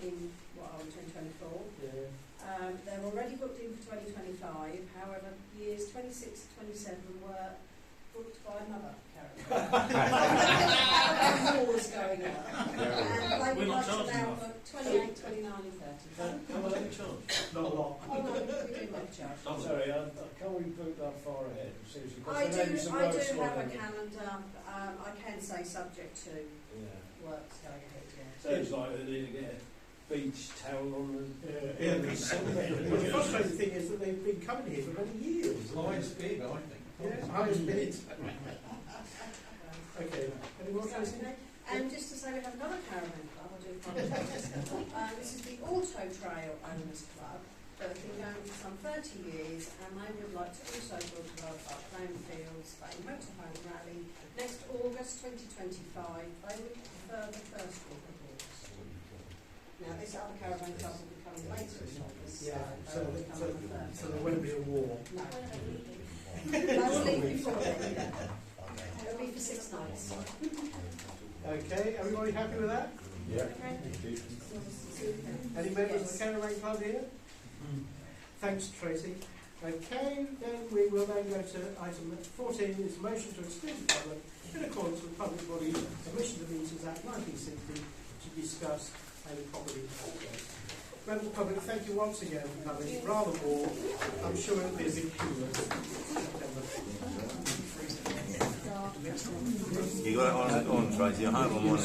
in 2024. Yeah. They're already booked in for 2025, however years 26 to 27 were booked by another caravan. Wars going on. And they would like to now book 28, 29 and 30. How much they charge? Not a lot. Oh no, we do make charge. Sorry, can't we book that far ahead? Seriously, 'cause I there may be do some have works a going on. calendar. I can say subject to Yeah. works going ahead, yeah. Sounds like they need to get a beach towel on the... Well, the frustrating thing is that they've been coming here for many years. Highest bid, I think. Yeah, highest bid. Okay. Any more questions? And just to say we have another caravan club, I do apologise. This is the Auto Trail Owners Club that have been going for some 30 years and they would like to also build a Lower Park Lane fields for a motorhome rally next August 2025. They would prefer the first week of August. Now this other caravan club will be coming later in August. Yeah, so they will come on the first. so there won't be a war. No. They will leave before then. It'll be for 6 nights. Okay, everybody happy with that? Yeah. Any members of the caravan club here? Thanks, Tracy. Okay, then we will then go to item 14, is motion to exclude the public in accordance with Public Bodies Admission to Meetings Act 1960 to discuss a property update. Members of the public, thank you once again for coming. Rather more, I'm sure it'll be a bit cooler in September. You got it on, Tracy. I hope I'm on it.